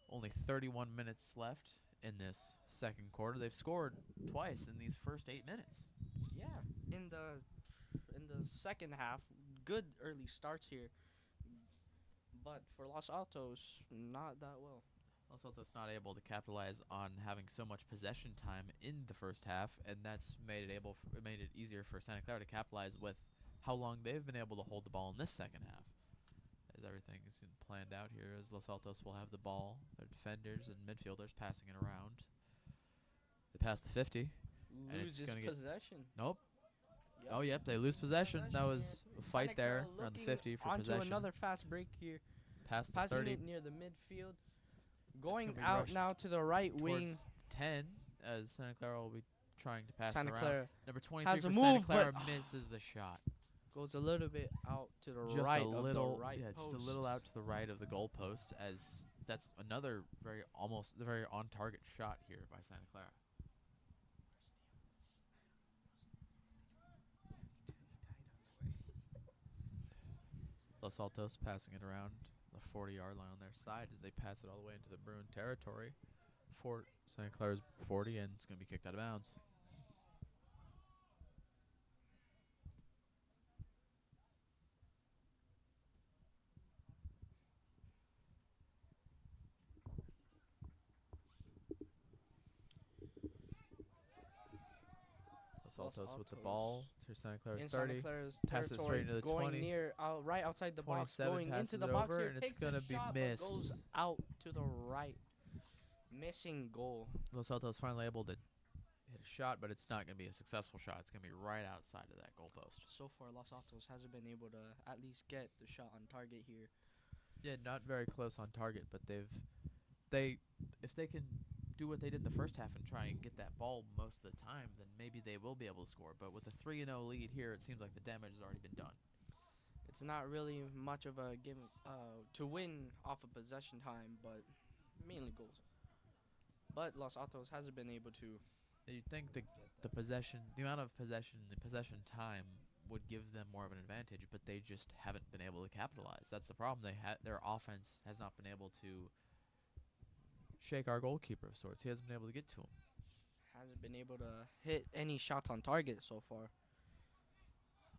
Only 31 minutes left in this second quarter. They've scored twice in these first 8 minutes. yeah, in the second half, good early starts here. But for Los Altos, not that well. Los Altos not able to capitalize on having so much possession time in the first half, and that's made it easier for Santa Clara to capitalize with how long they've been able to hold the ball in this second half. As everything is planned out here, as Los Altos will have the ball, their defenders and midfielders passing it around. They pass the 50. And it's Loses gonna get- possession. Nope. Yep. Oh, yep, they lose possession. That Possession was here. a fight Santa Clara there around the looking 50 for onto possession. another fast break here. Past the Passing 30 it near the midfield. Going gonna be out rushed now to the right towards wing. 10, as Santa Clara will be trying to pass Santa it around. Clara Number 23 has for a Santa move, Clara but misses the shot. goes a little bit out to the Just right a little, of the right yeah, post. just a little out to the right of the goal post, as that's another very on-target shot here by Santa Clara. Los Altos passing it around the 40-yard line on their side as they pass it all the way into the Bruin territory. For Santa Clara's 40, and it's going to be kicked out of bounds. Los Altos with the ball to Santa Clara's in 30. Santa Clara's passes territory, straight into the going 20. near, right outside the box, 27 going into passes the it box over, here, and it's takes gonna the be shot, but missed. goes out to the right, missing goal. Los Altos finally able to hit a shot, but it's not going to be a successful shot. It's going to be right outside of that goalpost. So far, Los Altos hasn't been able to at least get the shot on target here. Yeah, not very close on target, but if they can do what they did in the first half and try and get that ball most of the time, then maybe they will be able to score. But with a 3-0 lead here, it seems like the damage has already been done. It's not really much of a game to win off of possession time, but mainly goals. But Los Altos hasn't been able to. You'd think the amount of possession, the possession time would give them more of an advantage, but they just haven't been able to capitalize. That's the problem. Their offense has not been able to shake our goalkeeper of sorts. He hasn't been able to get to him. Hasn't been able to hit any shots on target so far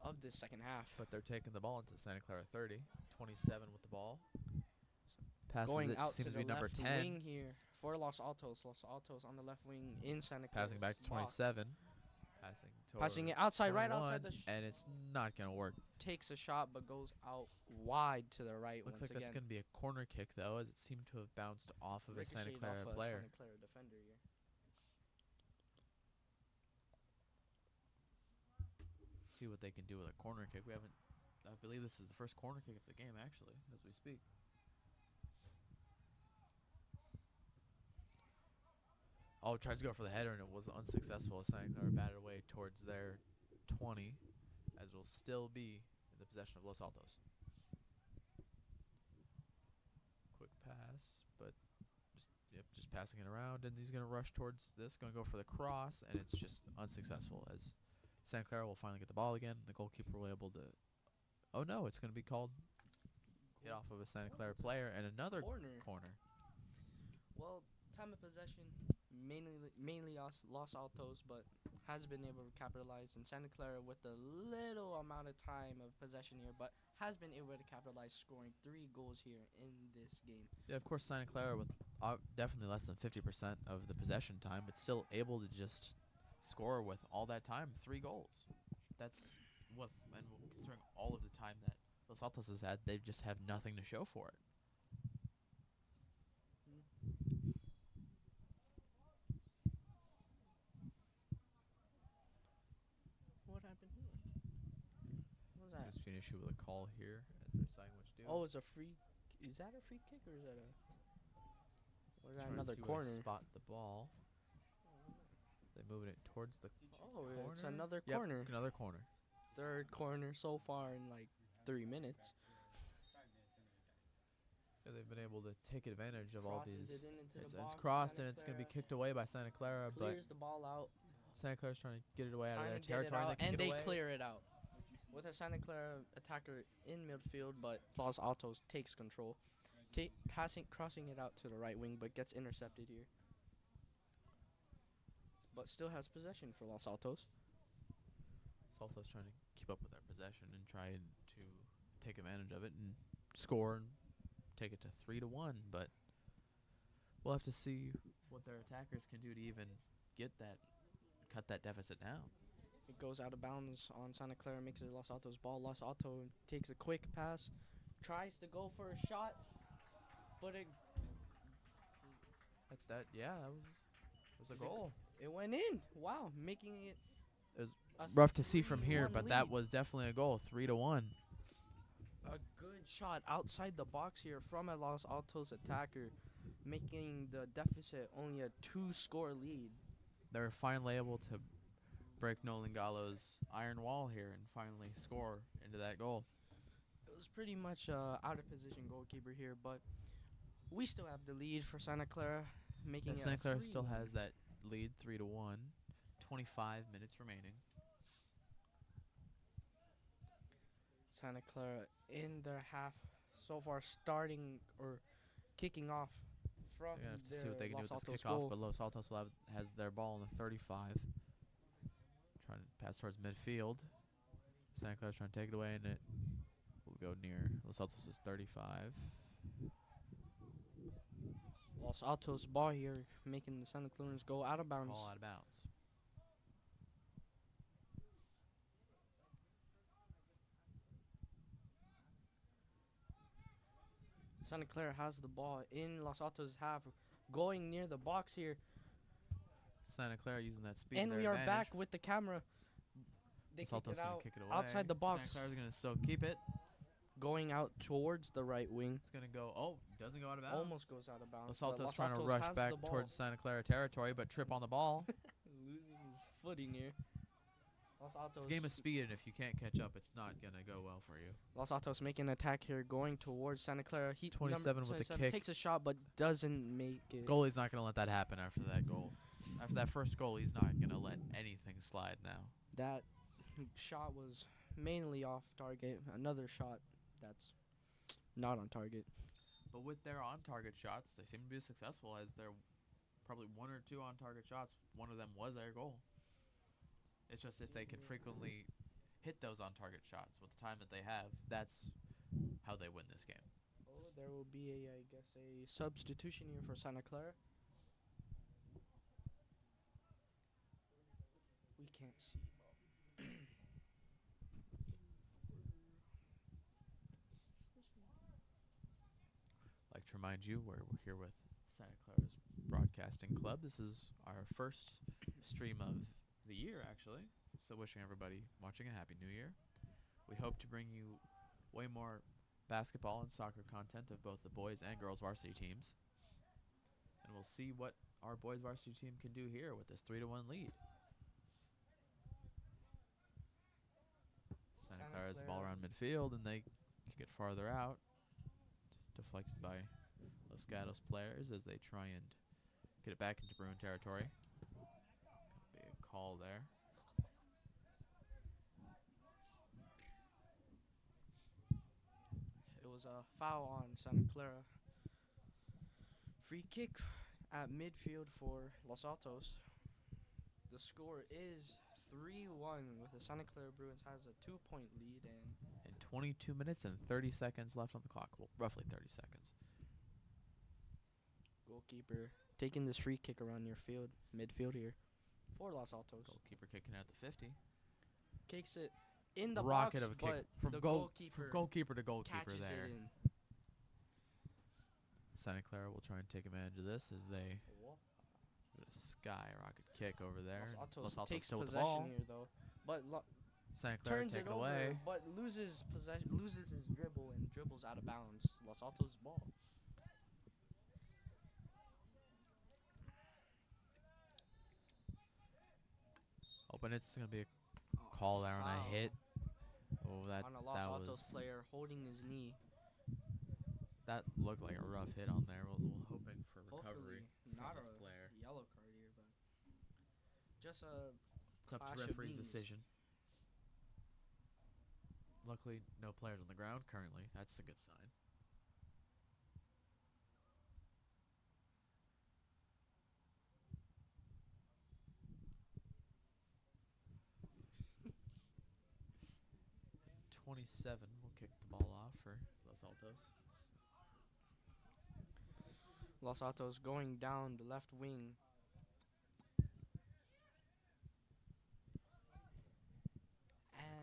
of this second half. But they're taking the ball into Santa Clara 30. 27 with the ball. Passes Going it, out seems to to be the number left 10. wing here for Los Altos. Los Altos on the left wing in Santa Clara. Passing back to 27. Passing it outside, right outside the and it's not going to work. Takes a shot but goes out wide to the right. Looks once like that's again. going to be a corner kick, though, as it seemed to have bounced off of a Santa Ricocheted Clara off a player. Santa Clara defender here. See what they can do with a corner kick. I believe this is the first corner kick of the game, actually, as we speak. Oh, tries to go for the header, and it was unsuccessful. Santa Clara batted away towards their 20, as will still be in the possession of Los Altos. Quick pass, but just passing it around, and he's going to rush towards this, going to go for the cross, and it's just unsuccessful, as Santa Clara will finally get the ball again. The goalkeeper will be able to... Oh, no, it's going to be called hit off of a Santa Clara player, and another corner. Well, time of possession, mainly Los Altos, but has been able to capitalize. And Santa Clara with a little amount of time of possession here, but has been able to capitalize, scoring 3 goals here in this game. Yeah, of course, Santa Clara with definitely less than 50% of the possession time, but still able to just score with all that time, 3 goals. That's and considering all of the time that Los Altos has had, they just have nothing to show for it. What happened here? What was that? Seems to be an issue with a call here as they're deciding what to do. Oh, it's a free. Is that a free kick or is that a? Or is that Trying another to see where corner? they spot the ball. They moving it towards the corner. It's another Yep, corner. another corner. Third corner so far in like 3 minutes. Yeah, they've been able to take advantage of all these. It's It's crossed, and it's going to be kicked away by Santa Clara, but Clears the ball out. Santa Clara's trying to get it away out of their Trying to get it territory. out, They and kick it they away. clear it out. With a Santa Clara attacker in midfield, but Los Altos takes control. Crossing it out to the right wing, but gets intercepted here. But still has possession for Los Altos. Salto's trying to keep up with their possession and try to take advantage of it and score and take it to 3-1. But we'll have to see what their attackers can do to even cut that deficit down. It goes out of bounds on Santa Clara, makes it Los Altos ball. Los Altos takes a quick pass, tries to go for a shot, but it That was a goal. It went in. Wow, making it. It was a rough to see from here, 3-1 but lead. that was definitely a goal. 3-1. A good shot outside the box here from a Los Altos attacker, making the deficit only a 2-score lead. They were finally able to break Nolan Gallo's iron wall here and finally score into that goal. It was pretty much out of position goalkeeper here, but we still have the lead for Santa Clara, making it Santa Clara a still 3-1. has that lead, 3-1. 25 minutes remaining. Santa Clara in their half so far, starting or kicking off from They're going to have to see what they can do Los with this Altos kickoff, goal. but Los Altos has their ball in the 35. Trying to pass towards midfield. Santa Clara's trying to take it away, and it will go near Los Altos' 35. Los Altos ball here, making the Santa Clarans go out of bounds. Ball out of bounds. Santa Clara has the ball in Los Altos' half, going near the box here. Santa Clara using that speed. And to their we are advantage. back with the camera. They Los kicked Altos it gonna out kick it away. outside the box, Santa Clara's gonna still keep it. going out towards the right wing. It's gonna go. Oh, doesn't go out of bounds. Almost goes out of bounds. Los but Altos Los trying to Altos rush has back the ball. towards Santa Clara territory, but trip on the ball. Losing his footing here. Los Altos. It's a game of speed, and if you can't catch up, it's not gonna go well for you. Los Altos making an attack here, going towards Santa Clara. He 27 with the 27 kick. takes a shot, but doesn't make it. Goalie's not gonna let that happen after that goal. After that first goal, he's not gonna let anything slide now. That shot was mainly off target. Another shot that's not on target. But with their on-target shots, they seem to be successful, as they're probably 1 or 2 on-target shots. One of them was their goal. It's just if they can frequently hit those on-target shots with the time that they have, that's how they win this game. Oh, there will be I guess a substitution here for Santa Clara. We can't see. I'd like to remind you, we're here with Santa Clara's Broadcasting Club. This is our first stream of the year, actually. So wishing everybody watching a happy new year. We hope to bring you way more basketball and soccer content of both the boys and girls varsity teams. And we'll see what our boys varsity team can do here with this 3-1 lead. Santa Clara has the ball around midfield, and they kick it farther out. Deflected by Los Gatos players as they try and get it back into Bruin territory. Could be a call there. It was a foul on Santa Clara. Free kick at midfield for Los Altos. The score is 3-1 with the Santa Clara Bruins has a 2-point lead and 22 minutes and 30 seconds left on the clock. Well, roughly 30 seconds. goalkeeper taking this free kick around near field, midfield here for Los Altos. Goalkeeper kicking it at the 50. Kicks it in the Rocket box, of a kick but from the goalkeeper to goalkeeper catches there. it in. Santa Clara will try and take advantage of this as they get a sky rocket kick over there. Los Altos takes still with the possession ball. here though, but Santa Clara turns take it it over, away. but loses possession, loses his dribble and dribbles out of bounds. Los Altos ball. Hoping it's gonna be a call there on a Foul hit. Oh, that on a Los that Altos was player holding his knee. that looked like a rough hit on there. We're hoping for recovery Hopefully not from this a player. yellow card here, but just a It's up to clash of referee's knees. decision. Luckily, no players on the ground currently. That's a good sign. .27 will kick the ball off for Los Altos. Los Altos going down the left wing.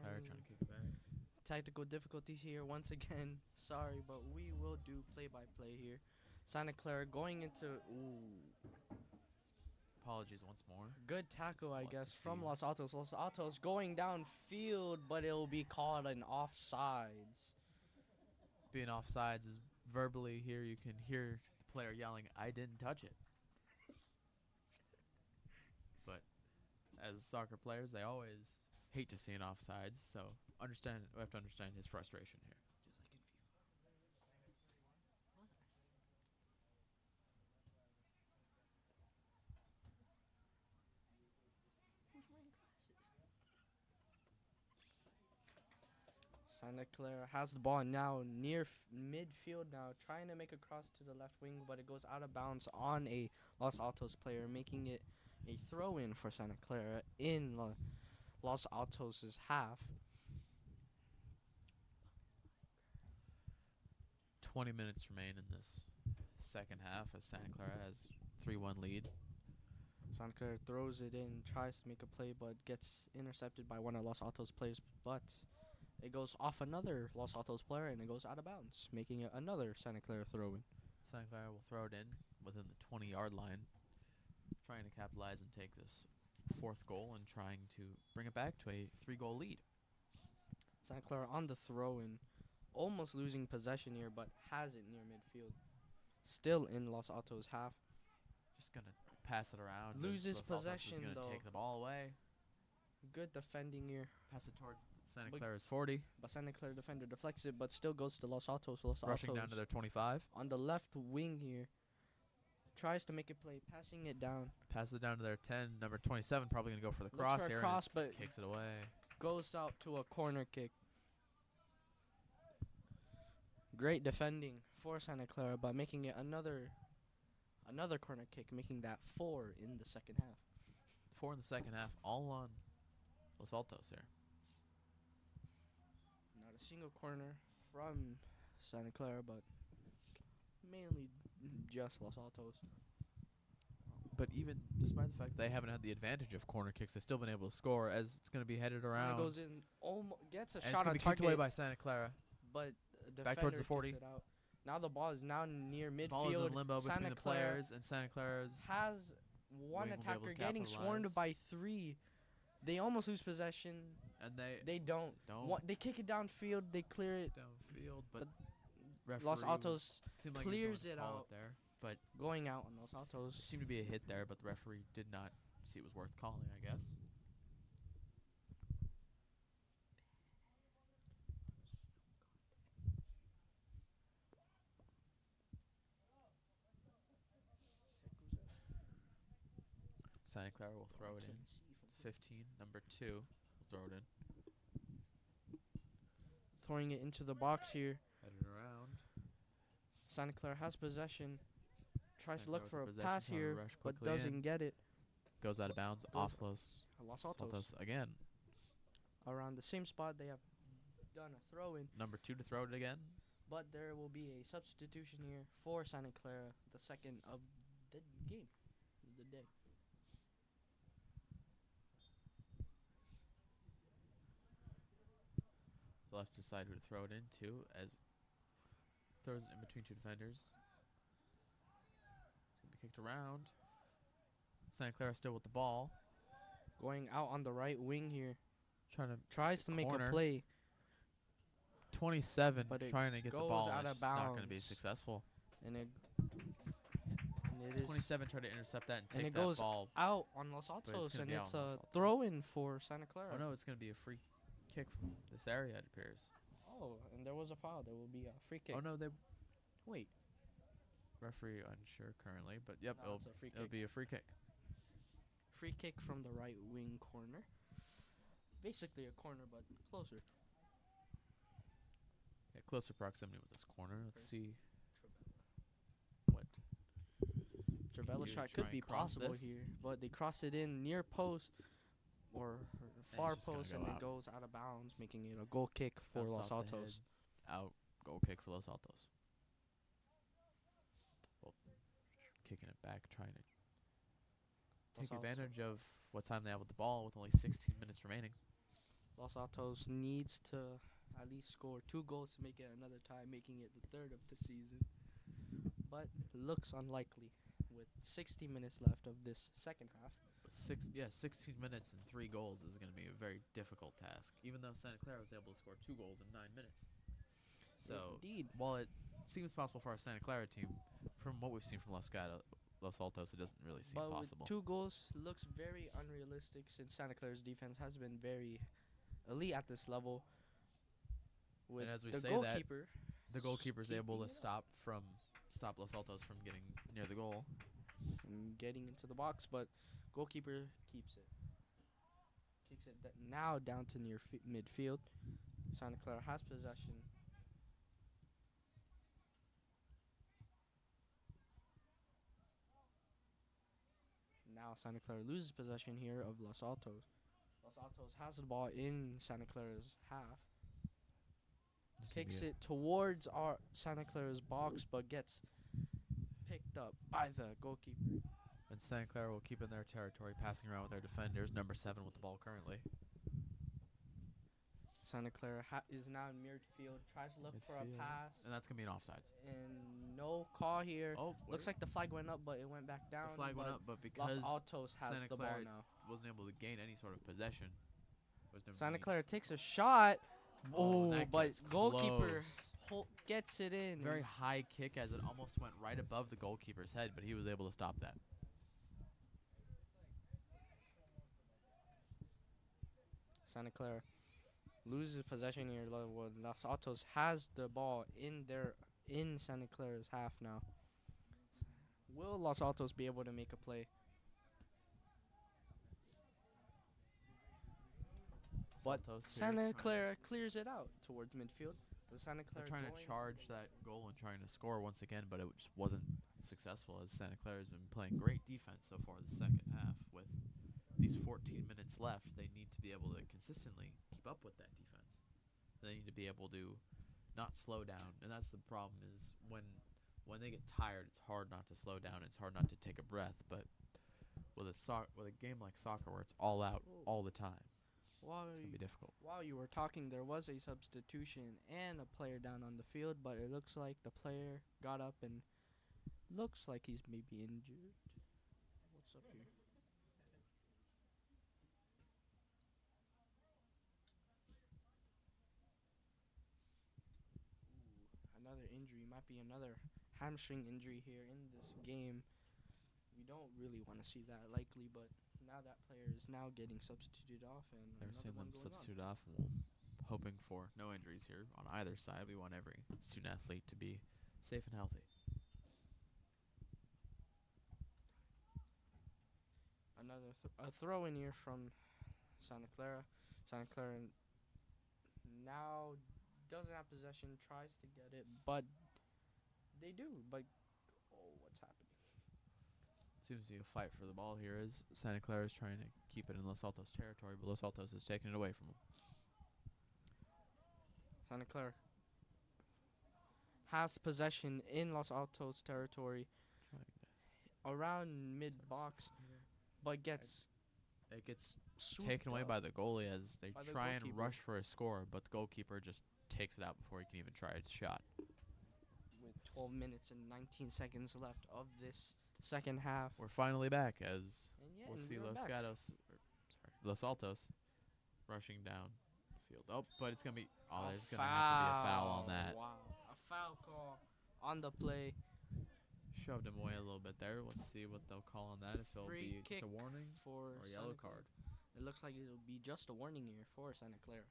Clara And trying to kick it back. technical difficulties here once again. Sorry, but we will do play-by-play here. Santa Clara going into Apologies once more. good tackle, I love to guess, from see. Los Altos. Los Altos going downfield, but it'll be called an offsides. Being offsides is verbally here. You can hear the player yelling, "I didn't touch it." But as soccer players, they always hate to see an offsides. So we have to understand his frustration here. Santa Clara has the ball now near midfield now, trying to make a cross to the left wing, but it goes out of bounds on a Los Altos player, making it a throw-in for Santa Clara in Los Altos' half. 20 minutes remain in this second half as Santa Clara has 3-1 lead. Santa Clara throws it in, tries to make a play, but gets intercepted by one of Los Altos players, but it goes off another Los Altos player, and it goes out of bounds, making it another Santa Clara throw-in. Santa Clara will throw it in within the 20-yard line. trying to capitalize and take this fourth goal and trying to bring it back to a 3-goal lead. Santa Clara on the throw-in, almost losing possession here, but has it near midfield. Still in Los Altos half. Just going to pass it around. Loses Los Altos possession, is going to though. take the ball away. Good defending here. Pass it towards Santa Clara's 40. But Santa Clara defender deflects it, but still goes to Los Altos. Los Rushing Altos down to their 25. on the left wing here. Tries to make a play, passing it down. Passes it down to their 10. Number 27 probably going to go for the cross Looks for here. a cross, but Kicks it away. goes out to a corner kick. Great defending for Santa Clara, but making it another corner kick, making that 4 in the second half. 4 in the second half, all on Los Altos here. Not a single corner from Santa Clara, but mainly just Los Altos. But even despite the fact they haven't had the advantage of corner kicks, they've still been able to score as it's going to be headed around. Goes in, gets a and it's shot going on to be kicked away target, by Santa Clara. but Back towards the defender 40. kicks it out. Now the ball is now near midfield. Ball is in limbo between Santa the Clara players, and Santa Clara's has one wing will be able attacker to getting swarmed capitalize. by 3. They almost lose possession. and They don't. They kick it downfield. They clear it. downfield, but But referee Los Altos seemed like clears he was going it to call out. it there, but going out on Los Altos. there seemed to be a hit there, but the referee did not see it was worth calling, I guess. Santa Clara will throw it in. It's 15, number 2 will throw it in. Throwing it into the box here. Headed around. Santa Clara has possession. Tries Santa to look Clara for with a the possession, pass trying to here, rush but quickly in. doesn't get it. Goes out of bounds, Goes off Los Los Altos. Altos again. Around the same spot they have done a throw in, Number 2 to throw it again. but there will be a substitution here for Santa Clara, the second of the game, the day. They'll have to decide who to throw it into as throws it in between 2 defenders. It's going to be kicked around. Santa Clara still with the ball. Going out on the right wing here. Tries to make a corner. play. 27 But it trying to get the goes ball. out And of it's just not going to be bounds. successful. And it is 27 tried to intercept that and and take it that goes ball. out on Los it's Altos, gonna and be out it's on Los a Altos. throw-in for Santa Clara. Oh no, it's going to be a free kick from this area, it appears. Oh, and there was a foul. There will be a free kick. Oh no, they Wait, referee unsure currently, but yep, no, it's a free it'll kick. be a free kick. Free kick from the right wing corner. Basically a corner, but closer. Yeah, closer proximity with this corner. Let's Okay. see what. Trevella you shot try could and be cross possible this? here, but they cross it in near post or far just gonna post, go and it out. goes out of bounds, making it a goal kick for Bounce Los off the Altos. head. Out. Goal kick for Los Altos. Well, kicking it back, trying to Los take Altos. advantage of what time they have with the ball with only 16 minutes remaining. Los Altos needs to at least score 2 goals to make it another tie, making it the 3rd of the season. But looks unlikely with 60 minutes left of this second half. 16 minutes and 3 goals is going to be a very difficult task, even though Santa Clara was able to score 2 goals in 9 minutes. So, Indeed. while it seems possible for our Santa Clara team, from what we've seen from Los Altos, it doesn't really seem But possible. with 2 goals, looks very unrealistic since Santa Clara's defense has been very elite at this level. With And as we the say goalkeeper, the goalkeeper's able keeping to it stop Los Altos from getting near the goal. and getting into the box, but goalkeeper keeps it. Kicks it now down to near midfield. Santa Clara has possession. Now Santa Clara loses possession here of Los Altos. Los Altos has the ball in Santa Clara's half. Kicks it towards our Santa Clara's box, but gets picked up by the goalkeeper. And Santa Clara will keep in their territory, passing around with their defenders. Number 7 with the ball currently. Santa Clara is now in midfield, tries to look for a Midfield. pass, And that's going to be an offsides. and No call here. Oh, Looks like the flag went up, but it went back down. the flag went but up, but Los because Altos has Santa the ball Clara now. wasn't able to gain any sort of possession. Santa Clara takes a shot. Oh, Oh, that but gets goalkeeper close. gets it in. Very high kick as it almost went right above the goalkeeper's head, but he was able to stop that. Santa Clara loses possession here. Los Altos has the ball in Santa Clara's half now. Will Los Altos be able to make a play? But Santos here Santa trying- Clara clears it out towards midfield. So Santa They're Clara trying to charge that goal and trying to score once again, but it just wasn't successful as Santa Clara's been playing great defense so far the second half. With these 14 minutes left, they need to be able to consistently keep up with that defense. They need to be able to not slow down, and that's the problem is when they get tired, it's hard not to slow down. It's hard not to take a breath, but with a game like soccer where it's all out all the time, it's going to be difficult. While you were talking, there was a substitution and a player down on the field, but it looks like the player got up and looks like he's maybe injured. What's up here? Another injury. Might be another hamstring injury here in this game. We don't really want to see that likely, but now that player is now getting substituted off, and They're another seeing one them going on. substitute off, and we're hoping for no injuries here on either side. We want every student athlete to be safe and healthy. Another a throw in here from Santa Clara. Santa Clara now doesn't have possession, tries to get it, but they do. But what's happening? Seems to be a fight for the ball here as Santa Clara is trying to keep it in Los Altos territory, but Los Altos is taking it away from them. Santa Clara has possession in Los Altos territory around mid box, but gets It gets swooped taken away up by the goalie as they by the try and goalkeeper. rush for a score, but the goalkeeper just takes it out before he can even try his shot. with 12 minutes and 19 seconds left of this second half. We're finally back as And yeah, we'll and see we're Los back. Los Altos rushing down the field. Oh, but it's going to be A there's going to have to be a foul on that. Wow, a foul call on the play. Shoved him away a little bit there. Let's see what they'll call on that. If it'll Free be just kick a warning for or a yellow Santa Clara. card. It looks like it'll be just a warning here for Santa Clara.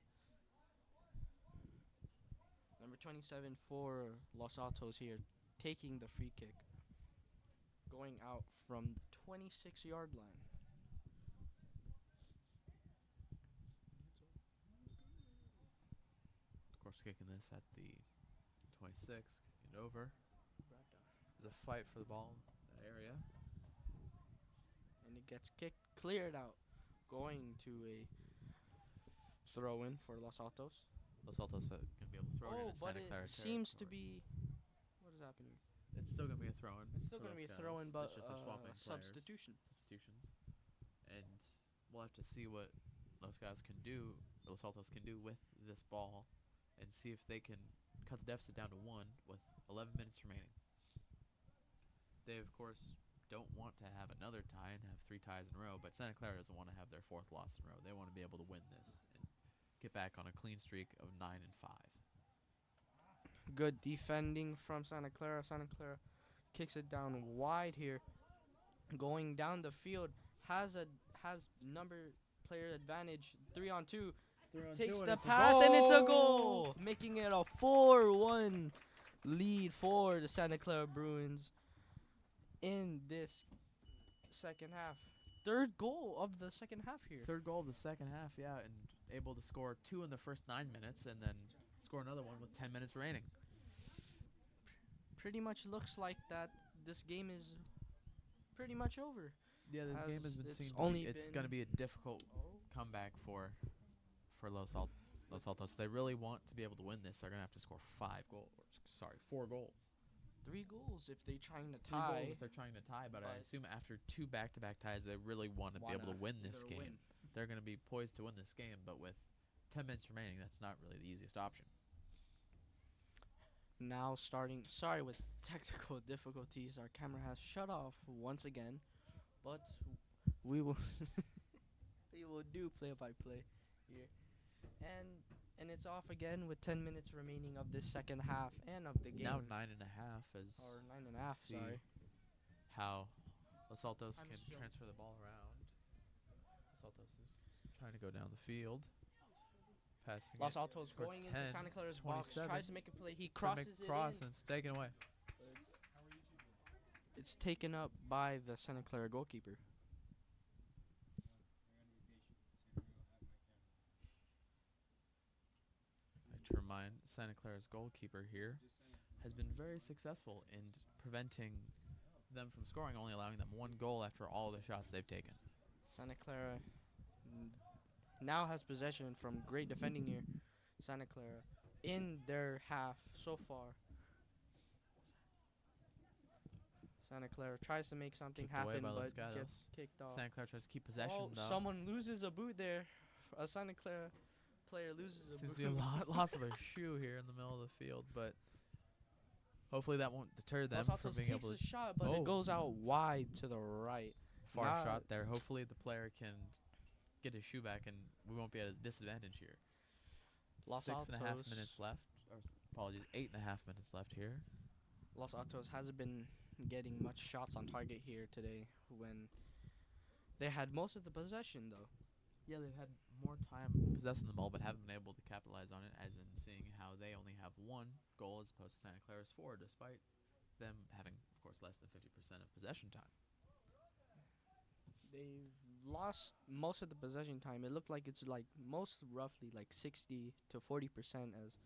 Number 27 for Los Altos here, taking the free kick, going out from the 26-yard line. Of course, kicking this at the 26, kicking it over. There's a fight for the ball in that area. And it gets kicked, cleared out, going to a throw-in for Los Altos. Los Altos going to be able to throw it in at but Santa Clara it seems to territory. be... What is happening? It's still going to be a throw-in. It's still for going to be Los a throw-in, Gatos. but It's just they're swapping players. substitution. Substitutions. And we'll have to see what Los Gatos can do, Los Altos can do with this ball, and see if they can cut the deficit down to 1 with 11 minutes remaining. They, of course, don't want to have another tie and have 3 ties in a row, but Santa Clara doesn't want to have their 4th loss in a row. They want to be able to win this and get back on a clean streak of 9-5. Good defending from Santa Clara. Santa Clara kicks it down wide here. Going down the field, has number player advantage, 3-on-2. Takes the pass and it's a goal, making it a 4-1 lead for the Santa Clara Bruins in this second half. Third goal of the second half here. Third goal of the second half, yeah, and able to score 2 in the first 9 minutes and then score another one with 10 minutes remaining. Pretty much looks like that this game is pretty much over. Yeah, this game has As been it's seen to only be, it's been- going to be a difficult comeback for Los Altos. They really want to be able to win this. They're going to have to score 4 goals. 3 goals if they're trying to 3 goals tie. if they're trying to tie, but I but- assume after 2 back-to-back ties, they really want to be able to win this Either game. They're going to be poised to win this game, but with 10 minutes remaining, that's not really the easiest option. now starting. Sorry with technical difficulties. Our camera has shut off once again, but we will we will do play by play here, and it's off again with 10 minutes remaining of this second half and of the game. Now 9.5 as or 9.5. see Sorry. how Los Altos Time can is short. transfer the ball around. Los Altos is trying to go down the field. Passing Los it Altos towards going 10, into Santa Clara's box, 27. tries to make a play. He Trying to crosses make it cross in. and it's taken away. It's taken up by the Santa Clara goalkeeper. To remind, Santa Clara's goalkeeper here has been very successful in preventing them from scoring, only allowing them one goal after all the shots they've taken. Santa Clara now has possession from great defending here. Santa Clara in their half so far. Santa Clara tries to make something Kicked away happen, by but Los Gatos. gets kicked off. Santa Clara tries to keep possession, Oh, though. someone loses a boot there. A Santa Clara player loses a Seems boot. to be a loss of a shoe here in the middle of the field, but hopefully that won't deter them Los from Altos being takes able a to shot, but Oh. it goes out wide to the right. far Nah. shot there. Hopefully the player can get his shoe back and we won't be at a disadvantage here. Los 6.5 Altos- minutes left. Or apologies, 8.5 minutes left here. Los Altos hasn't been getting much shots on target here today when they had most of the possession, though. Yeah, they've had more time possessing the ball, but haven't been able to capitalize on it, as in seeing how they only have one goal as opposed to Santa Clara's 4, despite them having, of course, less than 50% of possession time. They've lost most of the possession time. It looked like it's like most roughly like 60 to 40% as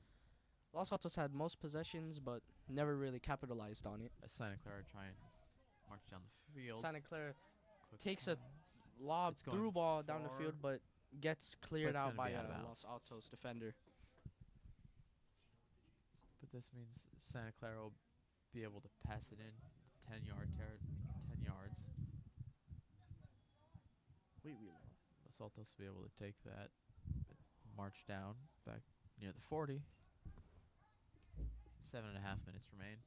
Los Altos had most possessions but never really capitalized on it. As Santa Clara try and march down the field. Santa Clara Quick takes a pass. lob It's going through ball down the far, field but gets cleared it's out gonna by be a out of Los bounds. Altos defender. But this means Santa Clara will be able to pass it in 10 yards. Los Altos will be able to take that, march down back near the 40. 7.5 minutes remain.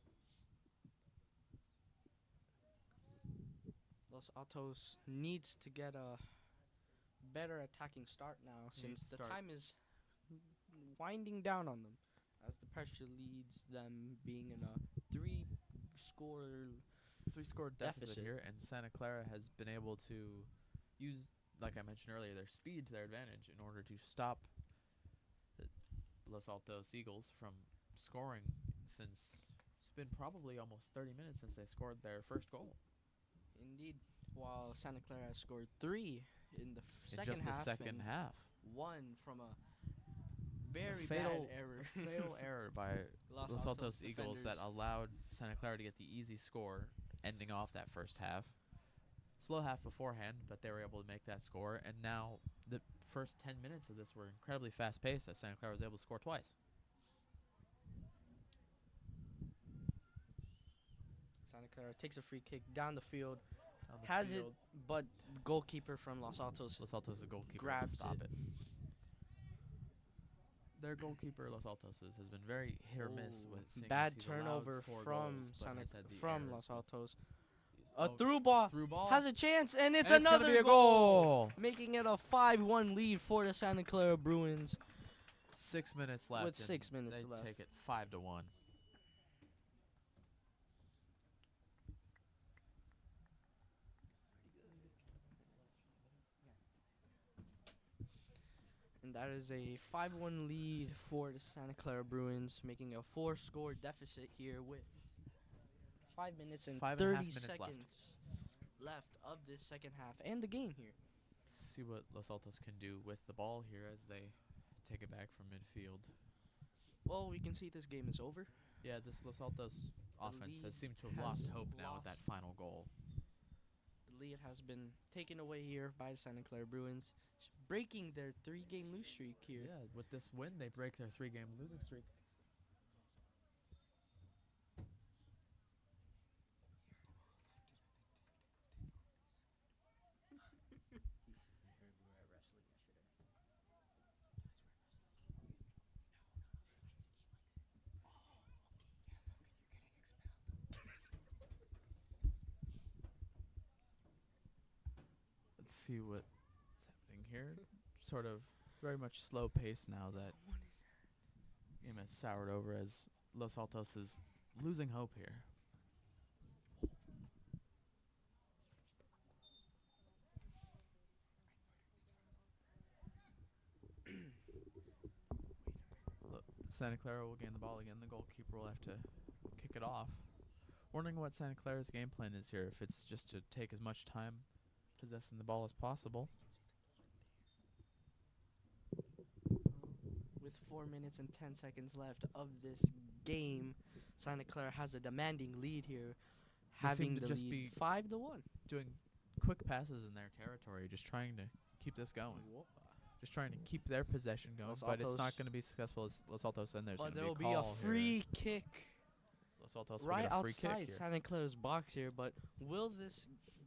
Los Altos needs to get a better attacking start now since the time is winding down on them as the pressure leads them being in a Three-score deficit Deficit. here, and Santa Clara has been able to use, like I mentioned earlier, their speed to their advantage in order to stop the Los Altos Eagles from scoring since it's been probably almost 30 minutes since they scored their first goal. Indeed, while Santa Clara has scored 3 in the In second just half the second and half. 1 from a very fatal- bad error. Fatal error by Los Altos Eagles that defenders. allowed Santa Clara to get the easy score, ending off that first half. Slow half beforehand, but they were able to make that score. And now the first 10 minutes of this were incredibly fast-paced as Santa Clara was able to score twice. Santa Clara takes a free kick down the field, On the has field, it, but goalkeeper from Los Altos Los Altos, the goalkeeper, grabs stop it. it. Their goalkeeper, Los Altos, has been very hit or miss Ooh, with seeing as bad he's allowed turnover 4 from goals, but Santa has had the from errors Los with Altos. these- A through ball through ball. has a chance, and it's and another gonna be a goal, goal. making it a 5-1 lead for the Santa Clara Bruins. 6 minutes left. With and 6 minutes they left. take it 5-1. And that is a 5-1 lead for the Santa Clara Bruins, making a 4-score deficit here with 5 minutes and 5.5 30 minutes seconds left of this second half and the game here. See what Los Altos can do with the ball here as they take it back from midfield. Well, we can see this game is over. Yeah, this Los Altos offense lead has seemed to have has lost hope now with that lost. final goal. The lead has been taken away here by the Santa Clara Bruins, breaking their 3-game lose streak here. Yeah, with this win, they break their 3-game losing streak. Let's see what's happening here. Sort of very much slow pace now that game has soured over as Los Altos is losing hope here. Santa Clara will gain the ball again. The goalkeeper will have to kick it off. Wondering what Santa Clara's game plan is here. If it's just to take as much time possessing the ball as possible. With 4 minutes and 10 seconds left of this game, Santa Clara has a demanding lead here, They seem having to the just lead be 5-1. doing quick passes in their territory, just trying to keep this going. Just trying to keep their possession going, Los but it's not Altos. going to be successful as Los Altos, and there's going But to there will be be a a call free here. kick Los Altos will right get a free kick outside here. Santa Clara's box here, but will this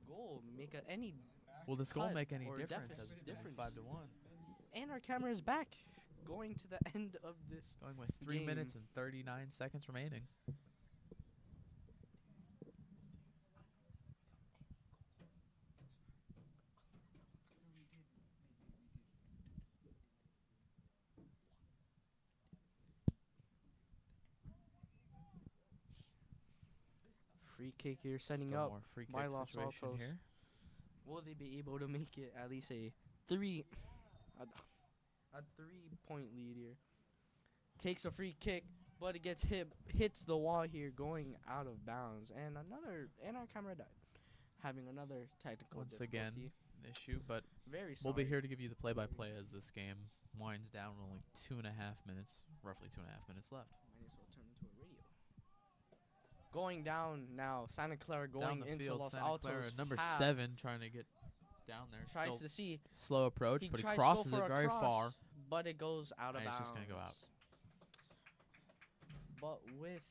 goal make any Will this goal cut make any or difference? deficit As it's gonna be difference? 5-1. And our camera is back, going to the end of this. Going with 3 game. minutes and 39 seconds remaining. Free kick here, setting Still up more free by kick Los situation Altos. here. Will they be able to make it at least a 3-point lead here? Takes a free kick, but it gets hits the wall here, going out of bounds. And our camera died, having another technical Once difficulty. again, an issue, but Very sorry. we'll be here to give you the play-by-play as this game winds down. Only 2.5 minutes, roughly 2.5 minutes left. Might as well turn into a radio. Going down now, Santa Clara Down going the into field, Los Santa Altos. Clara, number half, 7, trying to get down there. tries Still to see. slow approach, but he tries to go crosses for it a very cross, far. but it goes out of And bounds. it's just gonna go out. But with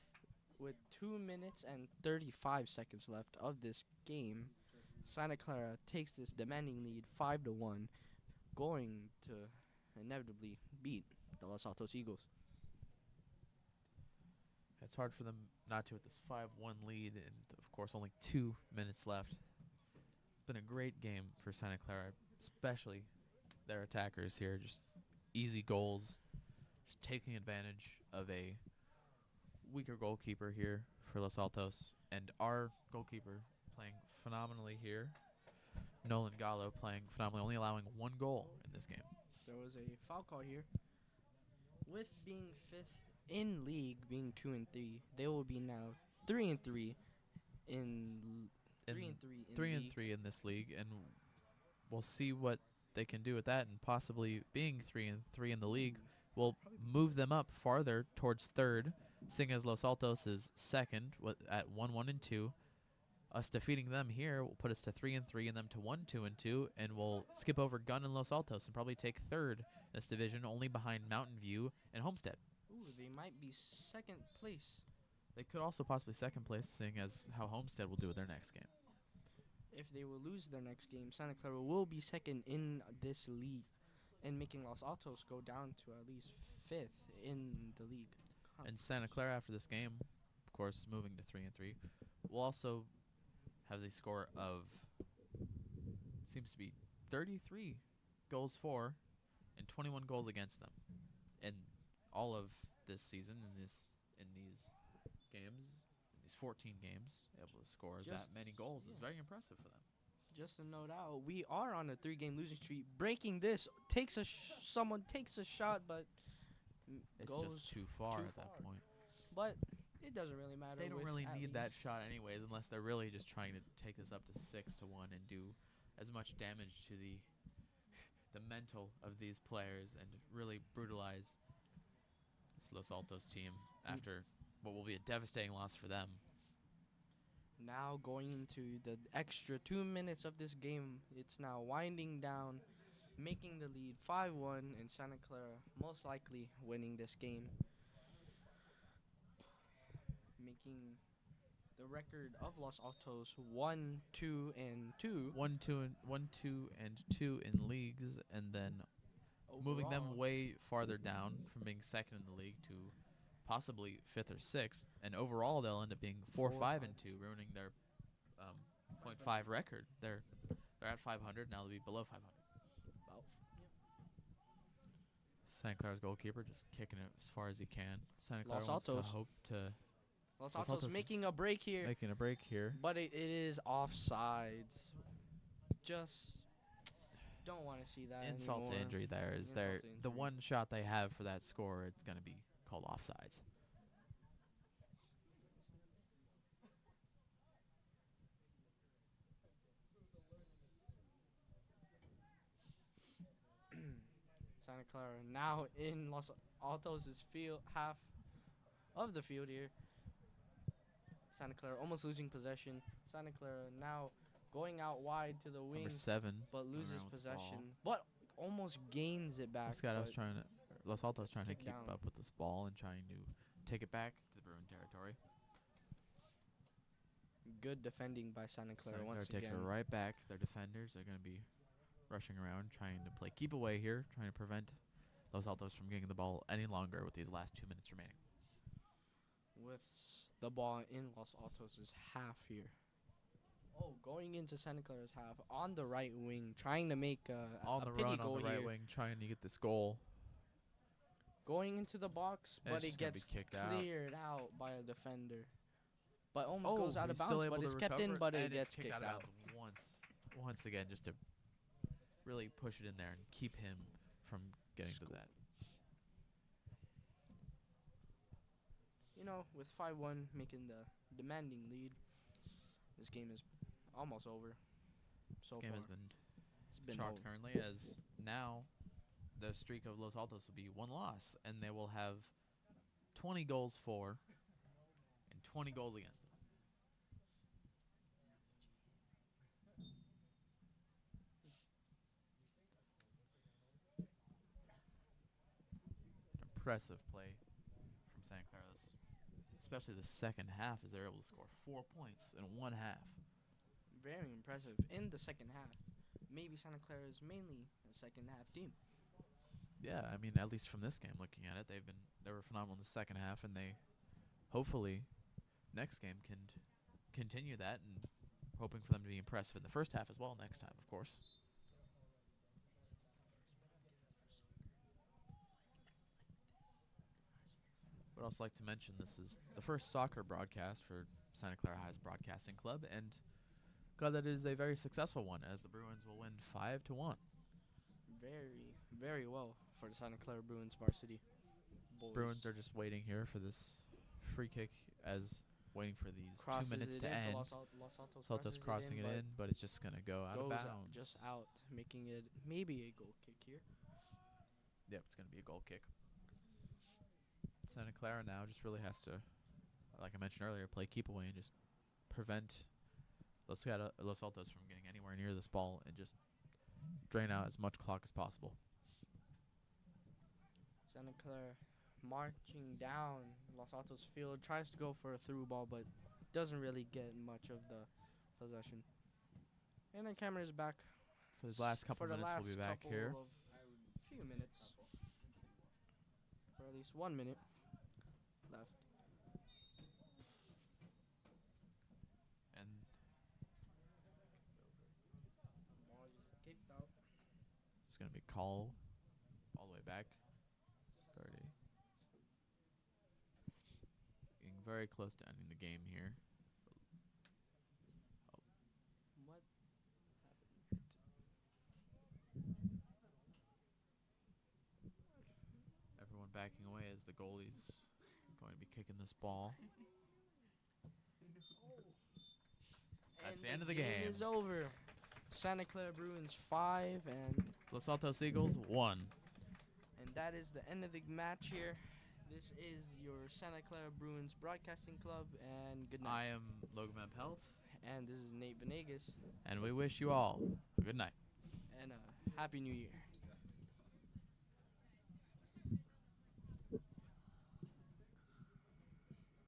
2 minutes and 35 seconds left of this game, Santa Clara takes this demanding lead 5-1, going to inevitably beat the Los Altos Eagles. It's hard for them not to with this 5-1 lead, and of course only 2 minutes left. It's been a great game for Santa Clara, especially their attackers here. Just easy goals, just taking advantage of a weaker goalkeeper here for Los Altos, and our goalkeeper playing phenomenally here. Nolan Gallo playing phenomenally, only allowing 1 goal in this game. There was a foul call here. With being 5th in league, being 2-3, they will be now 3-3 in 3-3 in 3-3 in this league, and we'll see what they can do with that, and possibly being 3-3 in the league will move them up farther towards 3rd, seeing as Los Altos is 2nd at 1-1-2. Us defeating them here will put us to 3-3 and them to 1-2-2, and we'll skip over Gunn and Los Altos and probably take 3rd in this division, only behind Mountain View and Homestead. Ooh, they might be 2nd place. They could also possibly 2nd place, seeing as how Homestead will do with their next game. If they will lose their next game, Santa Clara will be 2nd in this league, and making Los Altos go down to at least 5th in the league. And Santa Clara, after this game, of course, moving to 3-3, will also have the score of, seems to be 33 goals for and 21 goals against them. And all of this season, in these games, these 14 games, able to score that many goals is very impressive for them. Just to note out, we are on a 3-game losing streak. Breaking this someone takes a shot, but It's goes just too far too at that far. point. But it doesn't really matter. They don't with really at need that least- shot anyways, unless they're really just trying to take this up to 6-1 and do as much damage to the mental of these players and really brutalize this Los Altos team after what will be a devastating loss for them. Now going into the extra 2 minutes of this game, it's now winding down, making the lead 5-1, and Santa Clara most likely winning this game, making the record of Los Altos 1-2-2. 1-2 in leagues, and then moving them overall. way farther down from being 2nd in the league to possibly 5th or 6th, and overall they'll end up being 4-5-2, ruining their .5 record, their They're at 500. Now they'll be below 500. About Santa Clara's goalkeeper just kicking it as far as he can. Santa Clara Los wants to Altos. hope to Los Los Altos Altos making a break here, making a break here. but it is offsides. Just don't want to see that Insult anymore. to injury there is Insult there. to The injury. one shot they have for that score, it's going to be called offsides. Santa Clara now in Los Altos' field, half of the field here. Santa Clara almost losing possession. Santa Clara now going out wide to the wing, Number 7. but going loses around with the ball. possession. But almost gains it back. This guy was but trying to. Los Altos trying to kicked keep down. up with this ball and trying to take it back to the Bruin territory. Good defending by Santa Clara Santa Clara once takes again. it right back. Their defenders are going to be rushing around, trying to play keep away here, trying to prevent Los Altos from getting the ball any longer with these last 2 minutes remaining. With the ball in Los Altos' half here. Oh, going into Santa Clara's half on the right wing, trying to make On a the pity run goal on the right here. wing, trying to get this goal. Going into the box, And but it's it gonna be gets kicked out. cleared out by a defender. But almost goes out of he's still bounds, able but to it's kept in, recover but and it it's gets kicked kicked out out. of bounds once again, just to really push it in there and keep him from getting to that. You know, with 5-1 making the demanding lead, this game is almost over. So This game far, has been it's been chalked over. currently as now the streak of Los Altos will be 1 loss, and they will have 20 goals for and 20 goals against them. Impressive play from Santa Clara's, especially the second half, as they're able to score 4 points in 1 half. Very impressive in the second half. Maybe Santa Clara is mainly a second half team. Yeah, I mean, at least from this game, looking at it, they were phenomenal in the second half, and they hopefully next game can continue that, and hoping for them to be impressive in the first half as well next time, of course. Would also like to mention this is the first soccer broadcast for Santa Clara High's Broadcasting Club, and glad that it is a very successful one, as the Bruins will win 5-1. Very, very well for the Santa Clara Bruins varsity boys. Bruins are just waiting here for this free kick, as waiting for these Crosses 2 minutes it to in for end. Los Altos Saltos crossing it but in, but it's just going to go out of goes bounds. just out, making it maybe a goal kick here. Yep, it's going to be a goal kick. Santa Clara now just really has to, like I mentioned earlier, play keep away and just prevent Los Altos from getting anywhere near this ball and just drain out as much clock as possible. Santa Clara marching down Los Altos field, tries to go for a through ball, but doesn't really get much of the possession. And then camera is back. For the last couple for the minutes, last we'll be back couple here. of few minutes. For at least 1 minute left. And Ball is kicked out. it's going to be call all the way back. It's 30. Getting very close to ending the game here. What? Everyone backing away as the goalie's going to be kicking this ball. That's And the end of the game. is over. Santa Clara Bruins 5 and Los Altos Eagles 1. that is the end of the match here. This is your Santa Clara Bruins Broadcasting Club, and good night. I am Logan Pelt, And this is Nate Venegas, and we wish you all a good night. and Happy New Year.